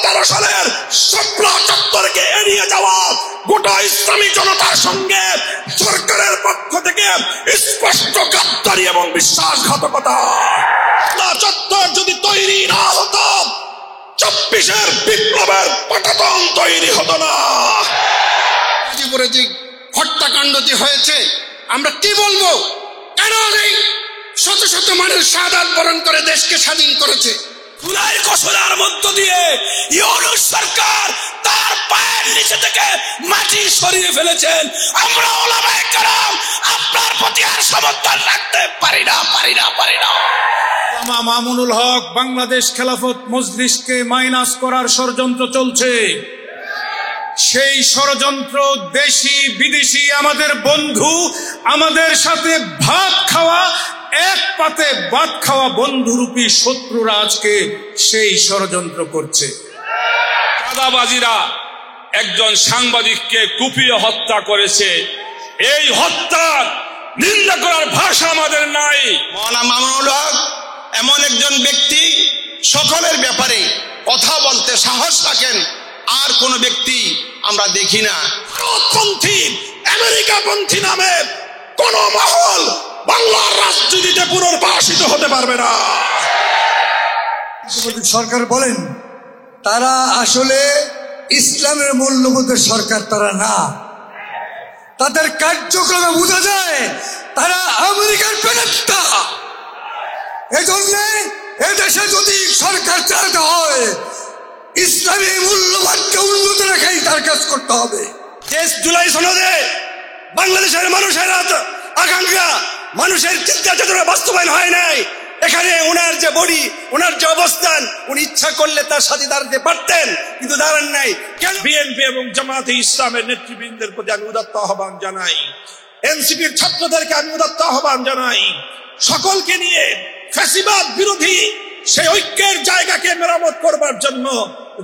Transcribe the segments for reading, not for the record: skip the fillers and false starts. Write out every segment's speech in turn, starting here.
সালের শাপলা চত্বরকে এড়িয়ে যাওয়া গোটা ইসলামী জনতার সঙ্গে সরকারের পক্ষ থেকে স্পষ্ট গাদ্দারি এবং বিশ্বাসঘাতকতা। চত্বর যদি তৈরি না হতো 24-এর বিপ্লবের পটাতন তৈরি হতো না। গাজীপুরে যে হত্যাকাণ্ডটি হয়েছে আমরা কি বলবো? কেন এই শত শত মানুষ শাহাদাত বরণ করে দেশকে স্বাধীন করেছে? জুলাই ঘোষণার মধ্য দিয়ে ইউনূস সরকার তার পায়ের নিচে থেকে মাটি সরিয়ে ফেলেছেন। আমরা উলামায়ে কেরাম আপনার প্রতি আর সমর্থন রাখতে পারি না। মামুনুল হক বাংলাদেশ খেলাফত মজলিসকে মাইনাস করার ষড়যন্ত্র চলছে। সেই ষড়যন্ত্র দেশি বিদেশি আমাদের বন্ধু, আমাদের সাথে ভাত খাওয়া, এক পাতে ভাত খাওয়া বন্ধুরূপী শত্রুরা আজকে সেই ষড়যন্ত্র করছে। চাঁদাবাজিরা একজন সাংবাদিককে কুপিয়ে হত্যা করেছে। এই হত্যার নিন্দা করার ভাষা আমাদের নাই। মাওলানা মামুনুল হক এমন একজন ব্যক্তি সকলের ব্যাপারে কথা বলতে সাহস রাখেন, আর কোন ব্যক্তি আমরা দেখি না। ভারতপন্থী, আমেরিকাপন্থী নামে কোন মহল বাংলার রাজনীতিতে পুনর্বাসিত হতে পারবে না। সরকার বলেন তারা আসলে ইসলামের মূল্যবোধের সরকার তারা না। তাদের কার্যক্রমে বোঝা যায় তারা আমেরিকার প্রেতাত্মা। এজন্য এদেশে যদি সরকার চালাতে হয় ইসলামী মূল্যবোধকে উন্নত রেখেই তার কাজ করতে হবে। জুলাই সনদে বাংলাদেশের মানুষের আকাঙ্ক্ষা, মানুষের চিন্তা চেতনা বাস্তবায়ন হয় নাই। এখানে ওনার যে বডি, ওনার যে অবস্থান, উনি ইচ্ছা করলে তার সাথে দাঁড়াতে পারতেন, কিন্তু দাঁড়ান নাই কেন? বিএনপি এবং জামায়াতে ইসলামের নেতৃবৃন্দের প্রতি আমি উদাত্ত আহ্বান জানাই, এনসিপির ছাত্রদেরকে আমি উদাত্ত আহ্বান জানাই, সকলকে নিয়ে ফ্যাসিবাদ বিরোধী সেই ঐক্যের জায়গাকে মেরামত করবার জন্য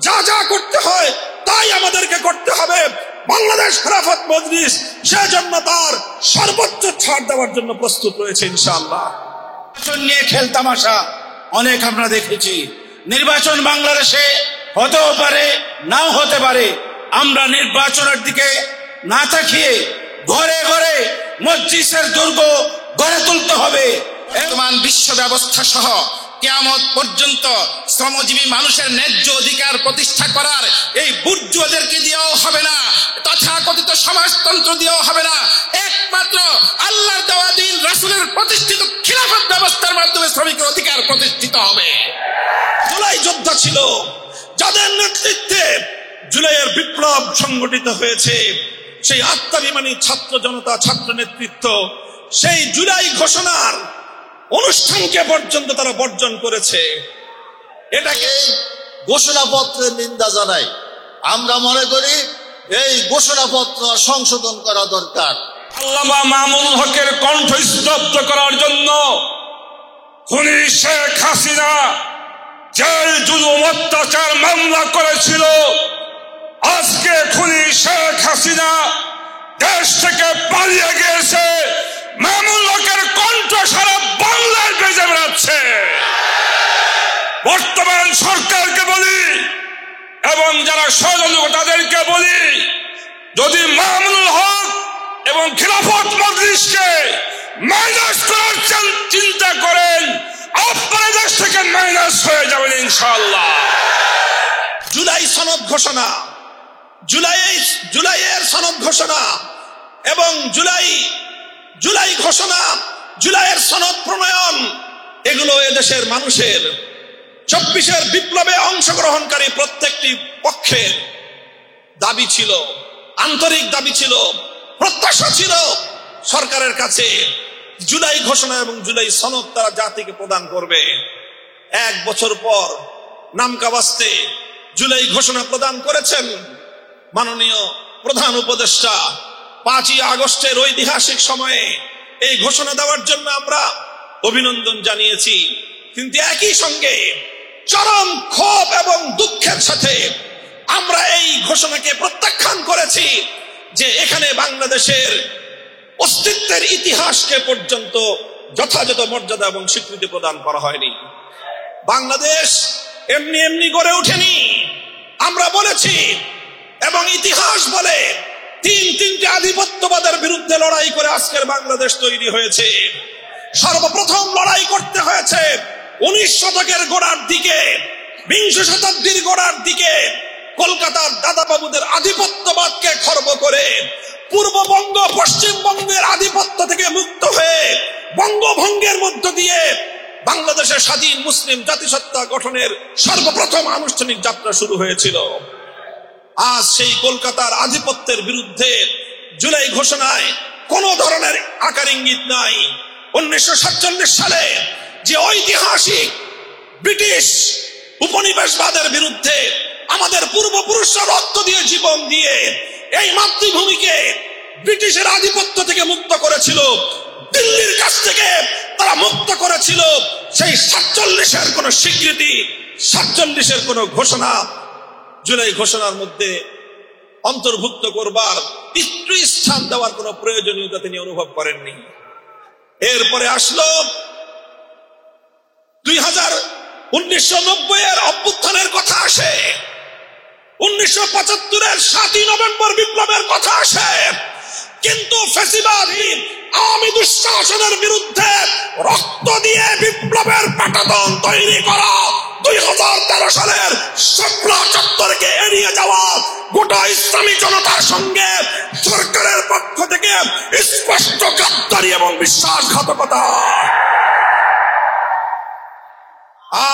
যা যা করতে হয় তাই আমাদেরকে করতে হবে। বাংলাদেশ খেলাফত মজলিস সেজন্য তার সর্বোচ্চ ছাড় দেওয়ার জন্য প্রস্তুত রয়েছে ইনশাআল্লাহ। নির্বাচন নিয়ে খেলতামাশা অনেক আমরা দেখেছি। নির্বাচন বাংলাদেশে হতেও পারে, নাও হতে পারে। আমরা নির্বাচনের দিকে না তাকিয়ে ঘরে ঘরে মসজিদের দুর্গ গড়ে তুলতে হবে। বর্তমান বিশ্ব ব্যবস্থা সহ কিয়ামত পর্যন্ত শ্রমজীবী মানুষের ন্যায্য অধিকার প্রতিষ্ঠা করার এই বুর্জুয়াদেরকে দিয়েও হবে না, তথাকথিত সমাজতন্ত্র দিয়েও হবে না। একমাত্র আল্লাহর দেওয়া দিন, রাসূলের প্রতিষ্ঠিত খিলাফত ব্যবস্থার মাধ্যমে শ্রমিকের অধিকার প্রতিষ্ঠিত হবে। জুলাই যোদ্ধা ছিল যাদের নেতৃত্বে জুলাইয়ের বিপ্লব সংগঠিত হয়েছে, সেই আত্মাভিমানী ছাত্র জনতা, ছাত্র নেতৃত্ব সেই জুলাই ঘোষণার অনুষ্ঠানকে পর্যন্ত তারা বর্জন করেছে। এটাকে ঘোষণাপত্রের নিন্দা জানাই। আমরা মনে করি এই ঘোষণাপত্র সংশোধন করা দরকার। আল্লামা মামুনুল হকের কণ্ঠ স্তব্ধ করার জন্য খুনি শেখ হাসিনা জেল জুলুম অত্যাচার মামলা করেছিল। আজকে খুনি শেখ হাসিনা দেশ থেকে পালিয়ে গিয়েছে। মামুনুল হকের কণ্ঠ সারা বাংলায় বেজে বেড়াচ্ছে। বর্তমান সরকারকে বলি এবং যারা ষড়যন্ত্র তাদেরকে বলি, যদি মামুনুল হক এবং খিলাফত মজলিসকে মাইনাস করার চিন্তা করেন, আপনারা দেশ থেকে মাইনাস হয়ে যাবেন ইনশাআল্লাহ। জুলাই সনদ ঘোষণা, জুলাইয়ের সনদ ঘোষণা এবং জুলাই ঘোষণা, জুলাইয়ের সনদ প্রণয়ন, এগুলো এদেশের মানুষের 24-এর বিপ্লবে অংশগ্রহণকারী প্রত্যেকটি পক্ষের দাবি ছিল, আন্তরিক দাবি ছিল, প্রত্যাশা ছিল সরকারের কাছে। জুলাই ঘোষণা এবং জুলাই সনদ তারা জাতিকে প্রদান করবে। 1 বছর পর নামকাওয়াস্তে জুলাই ঘোষণা প্রদান করেছেন মাননীয় প্রধান উপদেষ্টা। 5ই আগস্টের ঐতিহাসিক সময়ে এই ঘোষণা দেওয়ার জন্য আমরা অভিনন্দন জানিয়েছি, কিন্তু একই সঙ্গে চরম ক্ষোভ এবং দুঃখের সাথে আমরা এই ঘোষণাকে প্রত্যাখ্যান করেছি যে এখানে বাংলাদেশের অস্তিত্বের ইতিহাসকে পর্যন্ত যথাযথ মর্যাদা এবং স্বীকৃতি প্রদান করা হয়নি। বাংলাদেশ এমনি এমনি গড়ে ওঠেনি। আমরা বলেছি এবং ইতিহাস বলে তিনটে আধিপত্যবাদের বিরুদ্ধে লড়াই করে আজকের বাংলাদেশ তৈরি হয়েছে। সর্বপ্রথম লড়াই করতে হয়েছে 19 শতকের গোড়ার দিকে, 20 শতাব্দীর গোড়ার দিকে কলকাতার দাদাবাবুদের আধিপত্যবাদকে খর্ব করে পূর্ববঙ্গ পশ্চিমবঙ্গের আধিপত্য থেকে মুক্ত হয়ে বঙ্গভঙ্গের মধ্য দিয়ে বাংলাদেশের স্বাধীন মুসলিম জাতিসত্তা গঠনের সর্বপ্রথম আনুষ্ঠানিক যাত্রা শুরু হয়েছিল। আজ সেই কলকাতার আধিপত্যের বিরুদ্ধে জুলাই ঘোষণায় কোন ধরনের আকার ইঙ্গিত নাই। 1947 সালে যে ঐতিহাসিক ব্রিটিশ উপনিবেশবাদের বিরুদ্ধে আমাদের পূর্বপুরুষরা রক্ত দিয়ে জীবন দিয়ে এই মাতৃভূমিকে ব্রিটিশের আধিপত্য থেকে মুক্ত করেছিল, দিল্লির কাছ থেকে তারা মুক্ত করেছিল, সেই 47-এর কোন স্বীকৃতি, 47-এর কোন ঘোষণা জুলাই ঘোষণার মধ্যে অন্তর্ভুক্ত করবার একটু স্থান দেওয়ার কোন প্রয়োজনীয়তা তিনি অনুভব করেননি। এরপরে আসলো 1990-এর অভ্যুত্থানের কথা আসে, 1975-এর 7ই নভেম্বর বিপ্লবের কথা আসে, কিন্তু ফ্যাসিবাদী আওয়ামী দুঃশাসনের বিরুদ্ধে রক্ত দিয়ে বিপ্লবের পাটাতন তৈরি করা 2013 সালের শাপলা চত্বরকে এড়িয়ে যাওয়া গোটা ইসলামী জনতার সঙ্গে সরকারের পক্ষ থেকে স্পষ্ট গাদ্দারি এবং বিশ্বাসঘাতকতা।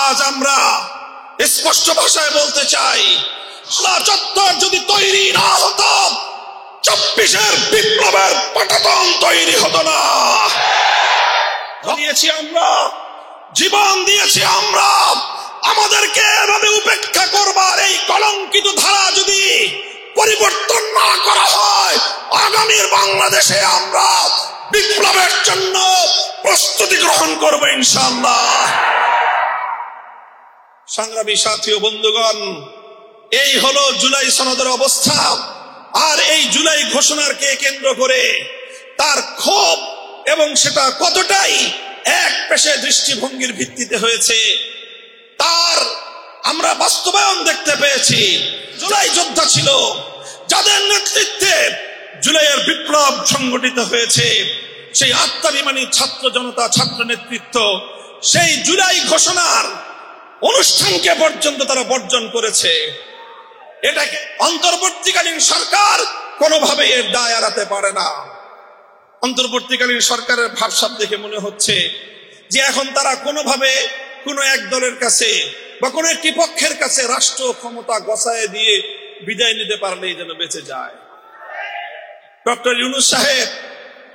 আজ আমরা স্পষ্ট ভাষায় বলতে চাই, শাপলা চত্বর যদি তৈরি না হতো 24-এর বিপ্লবের পাটাতন তৈরি হতো না। দিয়েছি আমরা, জীবন দিয়েছি আমরা, আমাদেরকে এভাবে উপেক্ষা করবার এই কলঙ্কিত ধারা যদি পরিবর্তন না করা হয়, আগামীর বাংলাদেশে আমরা বিপ্লবের জন্য প্রস্তুতি গ্রহণ করব ইনশাআল্লাহ। সংগ্রামী সাথী ও বন্ধুগণ, এই হলো জুলাই সনদের অবস্থা। আর এই জুলাই ঘোষণাকে কেন্দ্র করে তার ক্ষোভ এবং সেটা কতটাই এক পেশে দৃষ্টিভঙ্গির ভিত্তিতে হয়েছে তার আমরা বাস্তবায়ন দেখতে পেয়েছি। জুলাই যোদ্ধা ছিল যাদের নেতৃত্বে জুলাইয়ের বিপ্লব সংগঠিত হয়েছে, সেই আত্মাভিমানী ছাত্র জনতা, ছাত্র নেতৃত্ব সেই জুলাই ঘোষণার অনুষ্ঠানকে পর্যন্ত তারা বর্জন করেছে। এটাকে অন্তর্বর্তীকালীন সরকার কোনোভাবে এর দায় এড়াতে পারে না। অন্তর্বর্তীকালীন সরকারের ভাবসাব দেখে মনে হচ্ছে যে এখন তারা কোনোভাবে কোনো এক দলের কাছে বা কোনো একটি পক্ষের কাছে রাষ্ট্র ক্ষমতা গছায় দিয়ে বিদায় নিতে পারলেই যেন বেঁচে যায়। ডক্টর ইউনূস সাহেব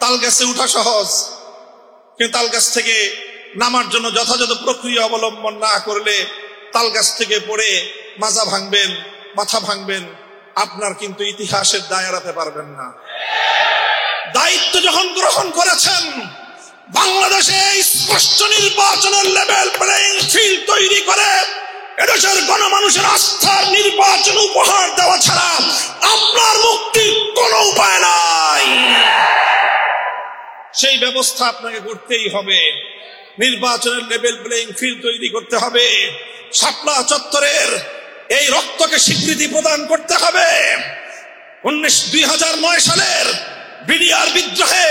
তাল গাছে উঠা সহজ, কিন্তু তাল গাছ থেকে নামার জন্য যথাযথ প্রক্রিয়া অবলম্বন না করলে তাল গাছ থেকে পড়ে মাজা ভাঙবেন, মাথা ভাঙবেন, আপনার কিন্তু ইতিহাসের দায় এড়াতে পারবেন না। দায়িত্ব যখন গ্রহণ করেছেন, বাংলাদেশে স্পষ্ট নির্বাচনের লেভেল প্লেইং ফিল্ড তৈরি করে এদেশের গণমানুষের আস্থার নির্বাচন উপহার দেওয়া ছাড়া আপনার মুক্তির কোনো উপায় নাই। সেই ব্যবস্থা আপনাকে করতেই হবে। নির্বাচনের লেভেল প্লেইং ফিল্ড তৈরি করতে হবে। শাপলা চত্বরের এই রক্তকে স্বীকৃতি প্রদান করতে হবে। 2009 সালের বিডিআর বিদ্রোহে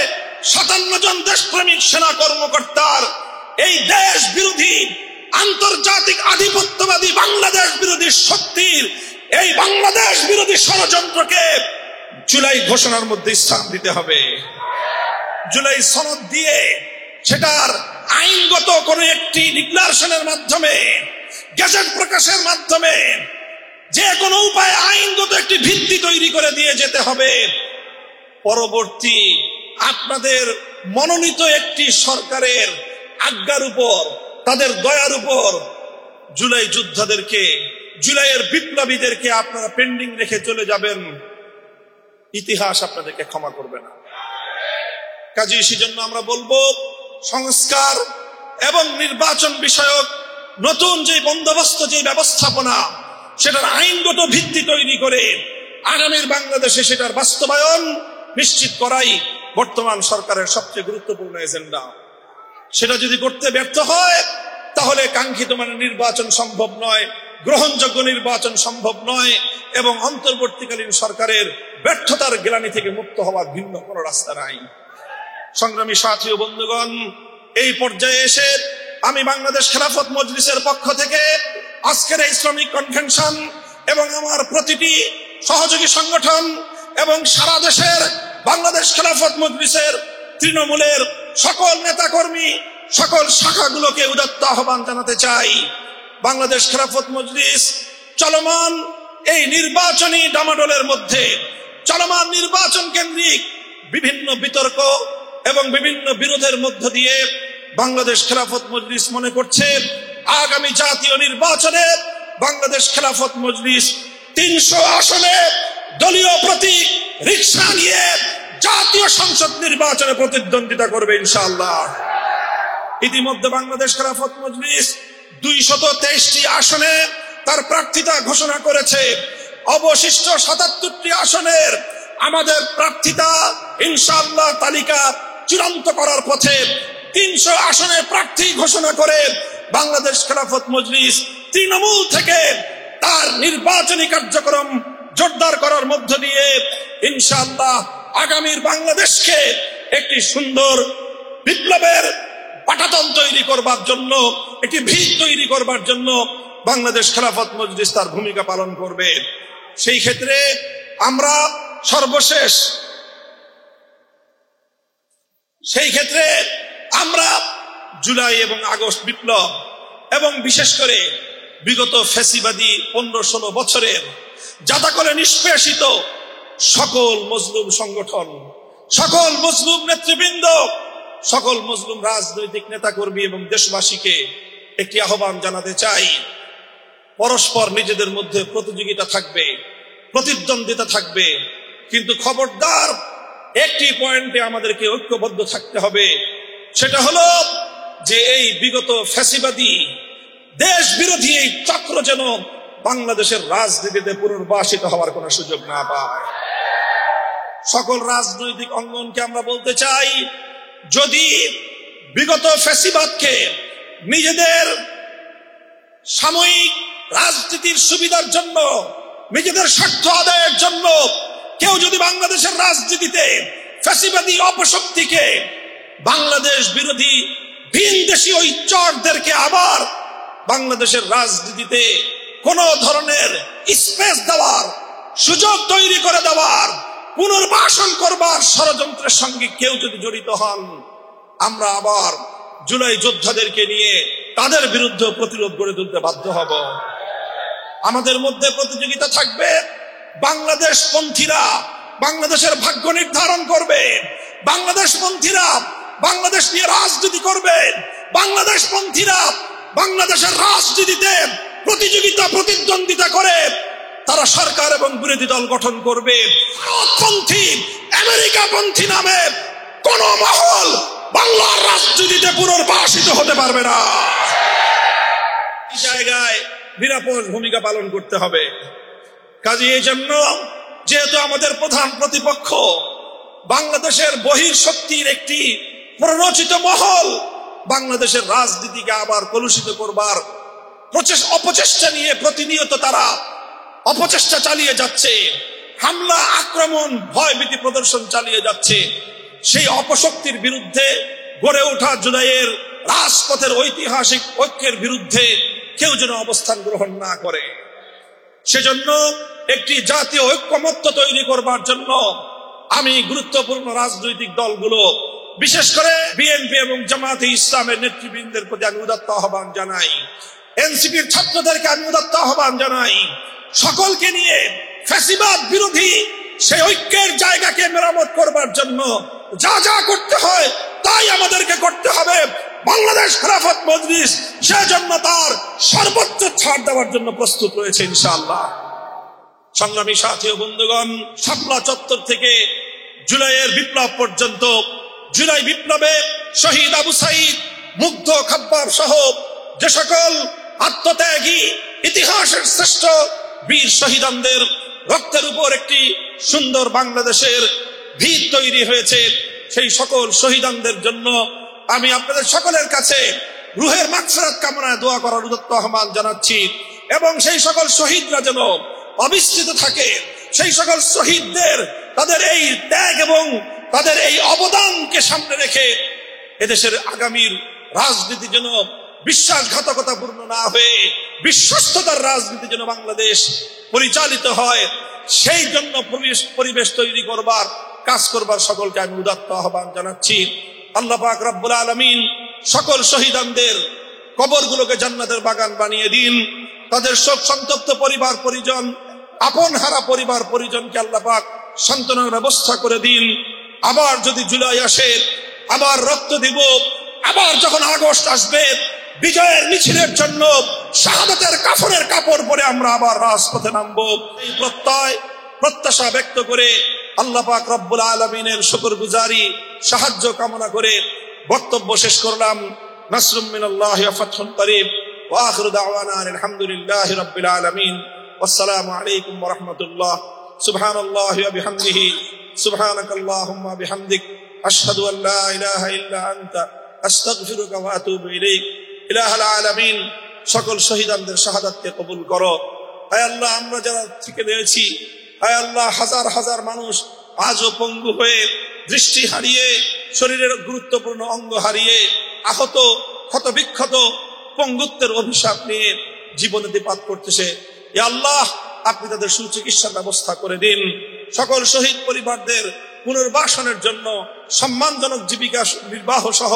57 জন দেশপ্রেমিক সেনা কর্মকর্তার এই দেশ বিরোধী আন্তর্জাতিক আধিপত্যবাদী বাংলাদেশ বিরোধী শক্তির এই বাংলাদেশ বিরোধী ষড়যন্ত্রকে জুলাই ঘোষণার মধ্যে স্থান দিতে হবে। জুলাই সনদ দিয়ে সেটার আইনগত কোন একটি ডিক্লারেশনের মাধ্যমে, গেজেট প্রকাশের মাধ্যমে, যে কোনো উপায়ে আইনগত একটি ভিত্তি তৈরি করে দিয়ে যেতে হবে। পরবর্তী আপনাদের মনোনীত একটি সরকারের আজ্ঞার উপর, তাদের দয়ার উপর জুলাই যোদ্ধাদেরকে, জুলাইয়ের বিপ্লবীদেরকে আপনারা পেন্ডিং রেখে চলে যাবেন, ইতিহাস আপনাদেরকে ক্ষমা করবে না। কাজেই সেজন্য আমরা বলবো, সংস্কার এবং নির্বাচন বিষয়ক নতুন যে বন্দোবস্ত, যে ব্যবস্থাপনা, সেটার আইনগত ভিত্তি তৈরি করে আগামীর বাংলাদেশে সেটার বাস্তবায়ন নিশ্চিত করাই বর্তমান সরকারের সবচেয়ে গুরুত্বপূর্ণ এজেন্ডা। সেটা যদি করতে ব্যর্থ হয়, তাহলে কাঙ্ক্ষিত মানে নির্বাচন সম্ভব নয়, গ্রহণযোগ্য নির্বাচন সম্ভব নয় এবং অন্তর্বর্তীকালীন সরকারের ব্যর্থতার গ্লানি থেকে মুক্ত হওয়ার ভিন্ন কোনো রাস্তা নাই। সংগ্রামী সাথী ও বন্ধুগণ, এই পর্যায়ে এসে আমি বাংলাদেশ খেলাফত মজলিসের পক্ষ থেকে আজকের এই শ্রমিক কনভেনশন এবং আমার প্রতিটি সহযোগী সংগঠন এবং সারা দেশের বাংলাদেশ খেলাফত মজলিসের তৃণমূলের সকল নেতাকর্মী, সকল শাখাগুলোকে উদাত্ত আহ্বান জানাতে চাই। বাংলাদেশ খেলাফত মজলিস চলমান এই নির্বাচনী ডামাডোলের মধ্যে, চলমান নির্বাচন কেন্দ্রিক বিভিন্ন বিতর্ক এবং বিভিন্ন বিরোধের মধ্য দিয়ে বাংলাদেশ খেলাফত মজলিস মনে করছে আগামী জাতীয় নির্বাচনে বাংলাদেশ খেলাফত মজলিস 300 আসনে দলীয় প্রতীক রিকশা নিয়ে জাতীয় সংসদ নির্বাচনে প্রতিদ্বন্দ্বিতা করবে ইনশাআল্লাহ। ইতিমধ্যে বাংলাদেশ খেলাফত মজলিস 223টি আসনে তার প্রার্থিতা ঘোষণা করেছে। অবশিষ্ট 77টি আসনের আমাদের প্রার্থিতা ইনশাআল্লাহ তালিকা চূড়ান্ত করার পথে। 300 আসনের প্রার্থী ঘোষণা করে বাংলাদেশ খেলাফত মজলিস তৃণমূল থেকে তার নির্বাচনী কার্যক্রম জোরদার করার মধ্য দিয়ে ইনশাআল্লাহ আগামীর বাংলাদেশকে একটি সুন্দর বিপ্লবের পাটাতন তৈরি করবার জন্য, একটি ভিত তৈরি করবার জন্য বাংলাদেশ খেলাফত মজলিস তার ভূমিকা পালন করবে। সেই ক্ষেত্রে আমরা সর্বশেষ জুলাই এবং আগস্ট বিপ্লব এবং বিশেষ করে বিগত ফ্যাসিবাদী 15-16 বছরের জাতাকলে নিষ্পেষিত সকল মজলুম সংগঠন, সকল মজলুম নেতৃবৃন্দ, সকল মজলুম রাজনৈতিক নেতাকর্মী এবং দেশবাসীকে একটি আহ্বান জানাতে চাই। পরস্পর নিজেদের মধ্যে প্রতিযোগিতা থাকবে, প্রতিদ্বন্দ্বিতা থাকবে, কিন্তু খবরদার একটি পয়েন্টে আমাদেরকে ঐক্যবদ্ধ থাকতে হবে। সেটা হলো যে এই বিগত ফ্যাসিবাদী দেশ বিরোধী এই চক্র যেন বাংলাদেশের রাজনীতিতে পুনর্বাসিত হওয়ার কোনো সুযোগ না পায়। সকল রাজনৈতিক অঙ্গনকে আমরা বলতে চাই, যদি বিগত ফ্যাসিবাদকে নিজেদের সাময়িক রাজনীতির সুবিধার জন্য, নিজেদের স্বার্থ আদায়ের জন্য কেউ যদি বাংলাদেশের রাজনীতিতে ফ্যাসিবাদী অপশক্তিকে, বাংলাদেশ বিরোধী ভিনদেশী ওই চরদেরকে আবার বাংলাদেশের রাজনীতিতে কোন ধরনের স্পেস দেওয়ার, সুযোগ তৈরি করে দেওয়ার, পুনর্বাসন করবার ষড়যন্ত্রের সঙ্গে কেউ যদি জড়িত হন, আমরা আবার জুলাই যোদ্ধাদেরকে নিয়ে তাদের বিরুদ্ধে প্রতিরোধ গড়ে তুলতে বাধ্য হব। আমাদের মধ্যে প্রতিযোগিতা থাকবে। বাংলাদেশ পন্থীরা বাংলাদেশের ভাগ্য নির্ধারণ করবে, বাংলাদেশ পন্থীরা বাংলাদেশ নিয়ে রাজনীতি করবে, বাংলাদেশ পন্থীরা বাংলাদেশের রাজনীতিতে প্রতিযোগিতা প্রতিদ্বন্দ্বিতা করে তারা সরকার এবং বিরোধী দল গঠন করবে। ভারতপন্থী, আমেরিকাপন্থী নামে কোন মহল বাংলার রাজনীতিতে পুনর্বাসিত হতে পারবে না। এই জায়গায় নিরাপদ ভূমিকা পালন করতে হবে। কাজে এই জন্য যেহেতু আমাদের প্রধান প্রতিপক্ষ বাংলাদেশের বহির্শক্তির একটি প্ররোচিত মহল বাংলাদেশের রাজনীতিকে আবার কলুষিত করবার অপচেষ্টা নিয়ে প্রতিনিয়ত তারা অপচেষ্টা চালিয়ে যাচ্ছে, হামলা, আক্রমণ, ভয়ভীতি প্রদর্শন চালিয়ে যাচ্ছে। সেই অপশক্তির বিরুদ্ধে গড়ে ওঠা জুলাইয়ের রাজপথের ঐতিহাসিক ঐক্যের বিরুদ্ধে কেউ যেন অবস্থান গ্রহণ না করে। সেজন্য একটি জাতীয় ঐক্যমত্য তৈরি করবার জন্য আমি গুরুত্বপূর্ণ রাজনৈতিক দলগুলো, বিশেষ করে বিএনপি এবং জামায়াতে ইসলামের নেতৃবৃন্দের প্রতি আমি উদাত্ত আহ্বান জানাই। এনসিপির ছাত্রদেরকে আমি উদাত্ত আহ্বান জানাই। সকলকে নিয়ে ফ্যাসিবাদ বিরোধী সেই ঐক্যের জায়গাকে মেরামত করবার জন্য যা যা করতে হয় তাই আমাদেরকে করতে হবে। বাংলাদেশ খেলাফত মজলিস সেজন্য তার সর্বোচ্চ ছাড় দেওয়ার জন্য প্রস্তুত রয়েছে ইনশাআল্লাহ। সংগ্রামী সাথী ও বন্ধুগণ, শাপলা চত্বর থেকে জুলাইয়ের বিপ্লব পর্যন্ত, জুলাই বিপ্লবে শহীদ আবু সাইদ, মুগ্ধ খাব্বার সহ যে সকল আত্মত্যাগী ইতিহাসের শ্রেষ্ঠ বীর শহীদানদের রক্তের উপর একটি সুন্দর বাংলাদেশের ভিত তৈরি হয়েছে, সেই সকল শহীদানদের জন্য আমি আপনাদের সকলের কাছে রুহের মাগফিরাত কামনায় দোয়া করার উদাত্ত আহ্বান জানাচ্ছি। এবং সেই সকল শহীদরা যেন অবিস্মৃত থাকে। সেই সকল শহীদদের তাদের এই ত্যাগ এবং তাদের এই অবদানকে সামনে রেখে এদেশের আগামীর রাজনীতি যেন বিশ্বাসঘাতকতাপূর্ণ না হয়ে বিশ্বস্ততার রাজনীতি যেন বাংলাদেশ পরিচালিত হয়, সেই জন্য পরিবেশ তৈরি করবার কাজ করবার সকলকে আমি উদাত্ত আহ্বান জানাচ্ছি। আল্লাহ পাক রব্বুল আলামিন সকল শহীদানদের কবরগুলোকে জান্নাতের বাগান বানিয়ে দিন। তাদের শোক সন্তপ্ত পরিবার পরিজন, আপন হারা পরিবার পরিজনকে আল্লাহ পাক সান্ত্বনার ব্যবস্থা করে দিন। আবার যদি জুলাই আসে, আবার রক্ত দিব, আবার যখন আগস্ট আসবে, বিজয়ের মিছিলের জন্য শাহাদাতের কাফনের কাপড় পরে আমরা আবার রাজপথে নামবো। এই প্রত্যাশা ব্যক্ত করে আল্লাহ পাক রব্বুল আলামিনের শুকরগুজারি সাহায্য কামনা করে বক্তব্য শেষ করলাম। নাসরুম মিনাল্লাহি ওয়া ফাতহুন করিব ওয়া আখিরু দাওয়ানা আলহামদুলিল্লাহি রাব্বিল আলামিন। আসসালামু আলাইকুম ওয়া রাহমাতুল্লাহ। সুবহানাল্লাহি ওয়া বিহামদিহি সুবহানাকাল্লাহুম্মা বিহামদিক আশহাদু আল লা ইলাহা ইল্লা আনতা আস্তাগফিরুকা ওয়া আতুবু ইলাইক। ইলাহুল আলামিন সকল শহীদদের শাহাদাতকে কবুল করো। হে আল্লাহ, আমরা যারা থেকে রয়েছি, হে আল্লাহ, হাজার হাজার মানুষ আজও পঙ্গু হয়ে, দৃষ্টি হারিয়ে, শরীরের গুরুত্বপূর্ণ অঙ্গ হারিয়ে, আহত, ক্ষতবিক্ষত, পঙ্গুত্বের অভিশাপ নিয়ে জীবনদীপাত করতেছে। ইয়া আল্লাহ, আপনি তাদের সুচিকিৎসার ব্যবস্থা করে দিন। সকল শহীদ পরিবারদের পুনর্বাসনের জন্য সম্মানজনক জীবিকা নির্বাহ সহ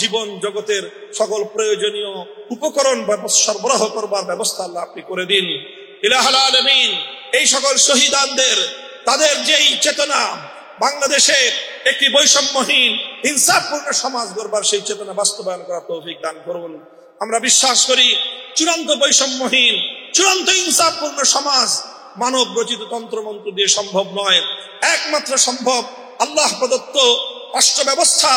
জীবন জগতের সকল প্রয়োজনীয় উপকরণ সরবরাহ করবার ব্যবস্থা আল্লাহ আপনি করে দিন। ইলাহুল আলামিন এই সকল শহীদানদের তাদের যেই চেতনা, বাংলাদেশে একটি বৈষম্যহীন ইনসাফপূর্ণ সমাজ গড়বার সেই চেতনা বাস্তবায়ন করার তৌফিক দান করুন। আমরা বিশ্বাস করি চূড়ান্ত বৈষম্যহীন, চূড়ান্ত ইনসাফপূর্ণ সমাজ মানব রচিত তন্ত্রমন্ত্র দিয়ে সম্ভব নয়। একমাত্র সম্ভব আল্লাহ প্রদত্ত রাষ্ট্র ব্যবস্থা,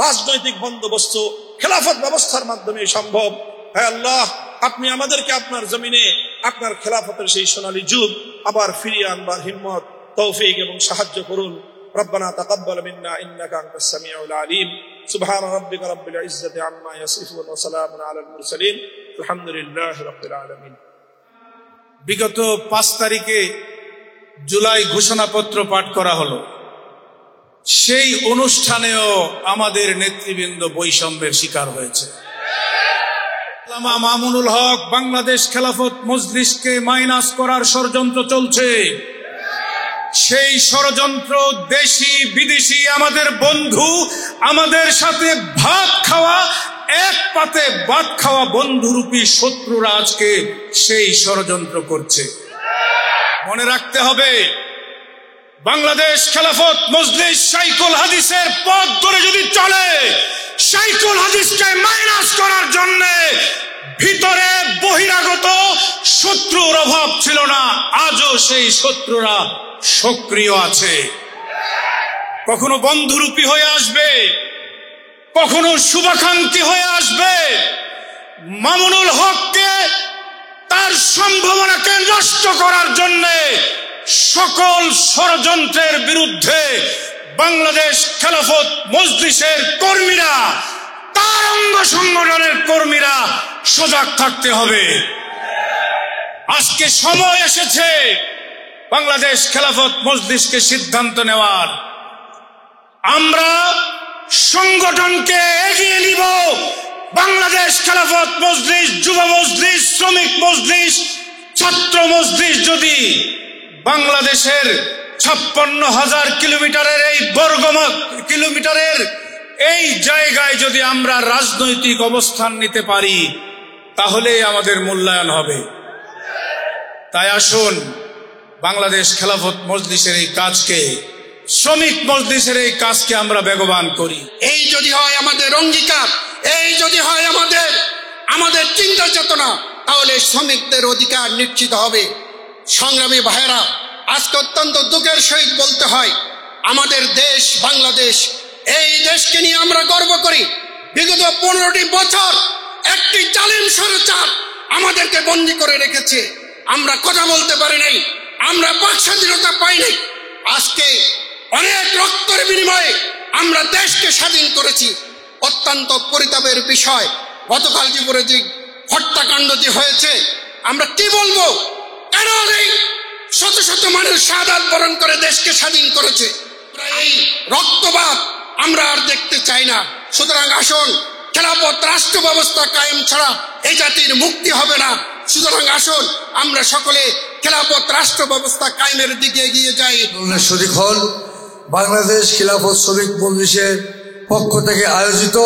রাজনৈতিক বন্দোবস্ত, খেলাফত ব্যবস্থার মাধ্যমে সম্ভব। হে আল্লাহ, আপনি আমাদেরকে আপনার জমিনে আপনার খেলাফতের সেই সোনালী যুগ আবার ফিরিয়ে আনবার হিম্মত, তৌফিক এবং সাহায্য করুন। রব্বানা তাকাব্বাল মিন্না ইন্নাকা আনতাস সামিউল আলিম। সুবহানা রাব্বিকা রাব্বিল ইজ্জাতি আম্মা ইয়াসিফুন ওয়া সালামুন আলাল মুরসালিন। আলহামদুলিল্লাহি রাব্বিল আলামিন। বিগত 5 তারিখে জুলাই ঘোষণাপত্র পাঠ করা হলো। সেই অনুষ্ঠানেও আমাদের নেতৃবৃন্দ বৈষম্যের শিকার হয়েছে। আল্লামা মামুনুল হক বাংলাদেশ খেলাফত মজলিসকে মাইনাস করার ষড়যন্ত্র চলছে। সেই ষড়যন্ত্র দেশি বিদেশি আমাদের বন্ধু, আমাদের সাথে ভাত খাওয়া, এক পাতে ভাত খাওয়া বন্ধুরূপী শত্রুরা আজকে সেই ষড়যন্ত্র করছে। মনে রাখতে হবে, বাংলাদেশ খেলাফত মজলিস শাইখুল হাদিসের পথ ধরে যদি চলে, শাইখুল হাদিসকে মাইনাস করার জন্য ভিতরে বহিরাগত শত্রুর অভাব ছিল না। আজও সেই শত্রুরা সক্রিয় আছে। কখনো বন্ধুরূপী হয়ে আসবে, কখনো শুভাকাঙ্ক্ষী হয়ে আসবে। মামুনুল হককে, তার সম্ভাবনাকে নষ্ট করার জন্য সকল ষড়যন্ত্রের বিরুদ্ধে বাংলাদেশ খেলাফত মজলিসের কর্মীরা, তার অঙ্গ সংগঠনের কর্মীরা সজাগ থাকতে হবে। আজকে সময় এসেছে বাংলাদেশ খেলাফত মজলিসকে সিদ্ধান্ত নেওয়ার। আমরা সংগঠনকে এগিয়ে নিব। বাংলাদেশ খেলাফত মজলিস, যুব মজলিস, শ্রমিক মজলিস, ছাত্র মজলিস যদি বাংলাদেশের 56,000 কিলোমিটারের এই কিলোমিটারের এই জায়গায় যদি আমরা রাজনৈতিক অবস্থান নিতে পারি, তাহলে আমাদের মূল্যায়ন হবে। তাই আসুন বাংলাদেশ খেলাফত মজলিসের এই কাজকে, শ্রমিক মজলিসের এই কাজকে আমরা বেগবান করি। এই যদি হয় আমাদের অঙ্গীকার, এই যদি হয় আমাদের চিন্তা চেতনা, তাহলে শ্রমিকদের অধিকার নিশ্চিত হবে। সংগ্রামী ভাইয়েরা, আজকে অত্যন্ত দুঃখের সহিত বলতে হয়, আমাদের দেশ বাংলাদেশ, এই দেশকে নিয়ে আমরা গর্ব করি। বিগত 15টি বছর একটি জালিম স্বৈরাচার আমাদেরকে বন্দী করে রেখেছে। আমরা কথা বলতে পারি নাই, আমরা বাক স্বাধীনতা পাই নাই। আজকে অনেক রক্তের বিনিময়ে আমরা দেশকে স্বাধীন করেছি। অত্যন্ত পরিতাপের বিষয়, গতকাল যে হত্যাকাণ্ডটি হয়েছে, আমরা কি বলবো? কেন এই শত শত মানুষ শাহাদাত বরণ করে দেশকে স্বাধীন করেছে? এই রক্তপাত আমরা আর দেখতে চাই না। সুতরাং আসুন, খেলাফত রাষ্ট্র ব্যবস্থা কায়েম ছাড়া এই জাতির মুক্তি হবে না। সুতরাং আসুন আমরা সকলে খেলাফত রাষ্ট্র ব্যবস্থা কায়েমের দিকে এগিয়ে যাই। শরিক হল বাংলাদেশ খিলাফত শ্রমিক মজলিসের পক্ষ থেকে আয়োজিত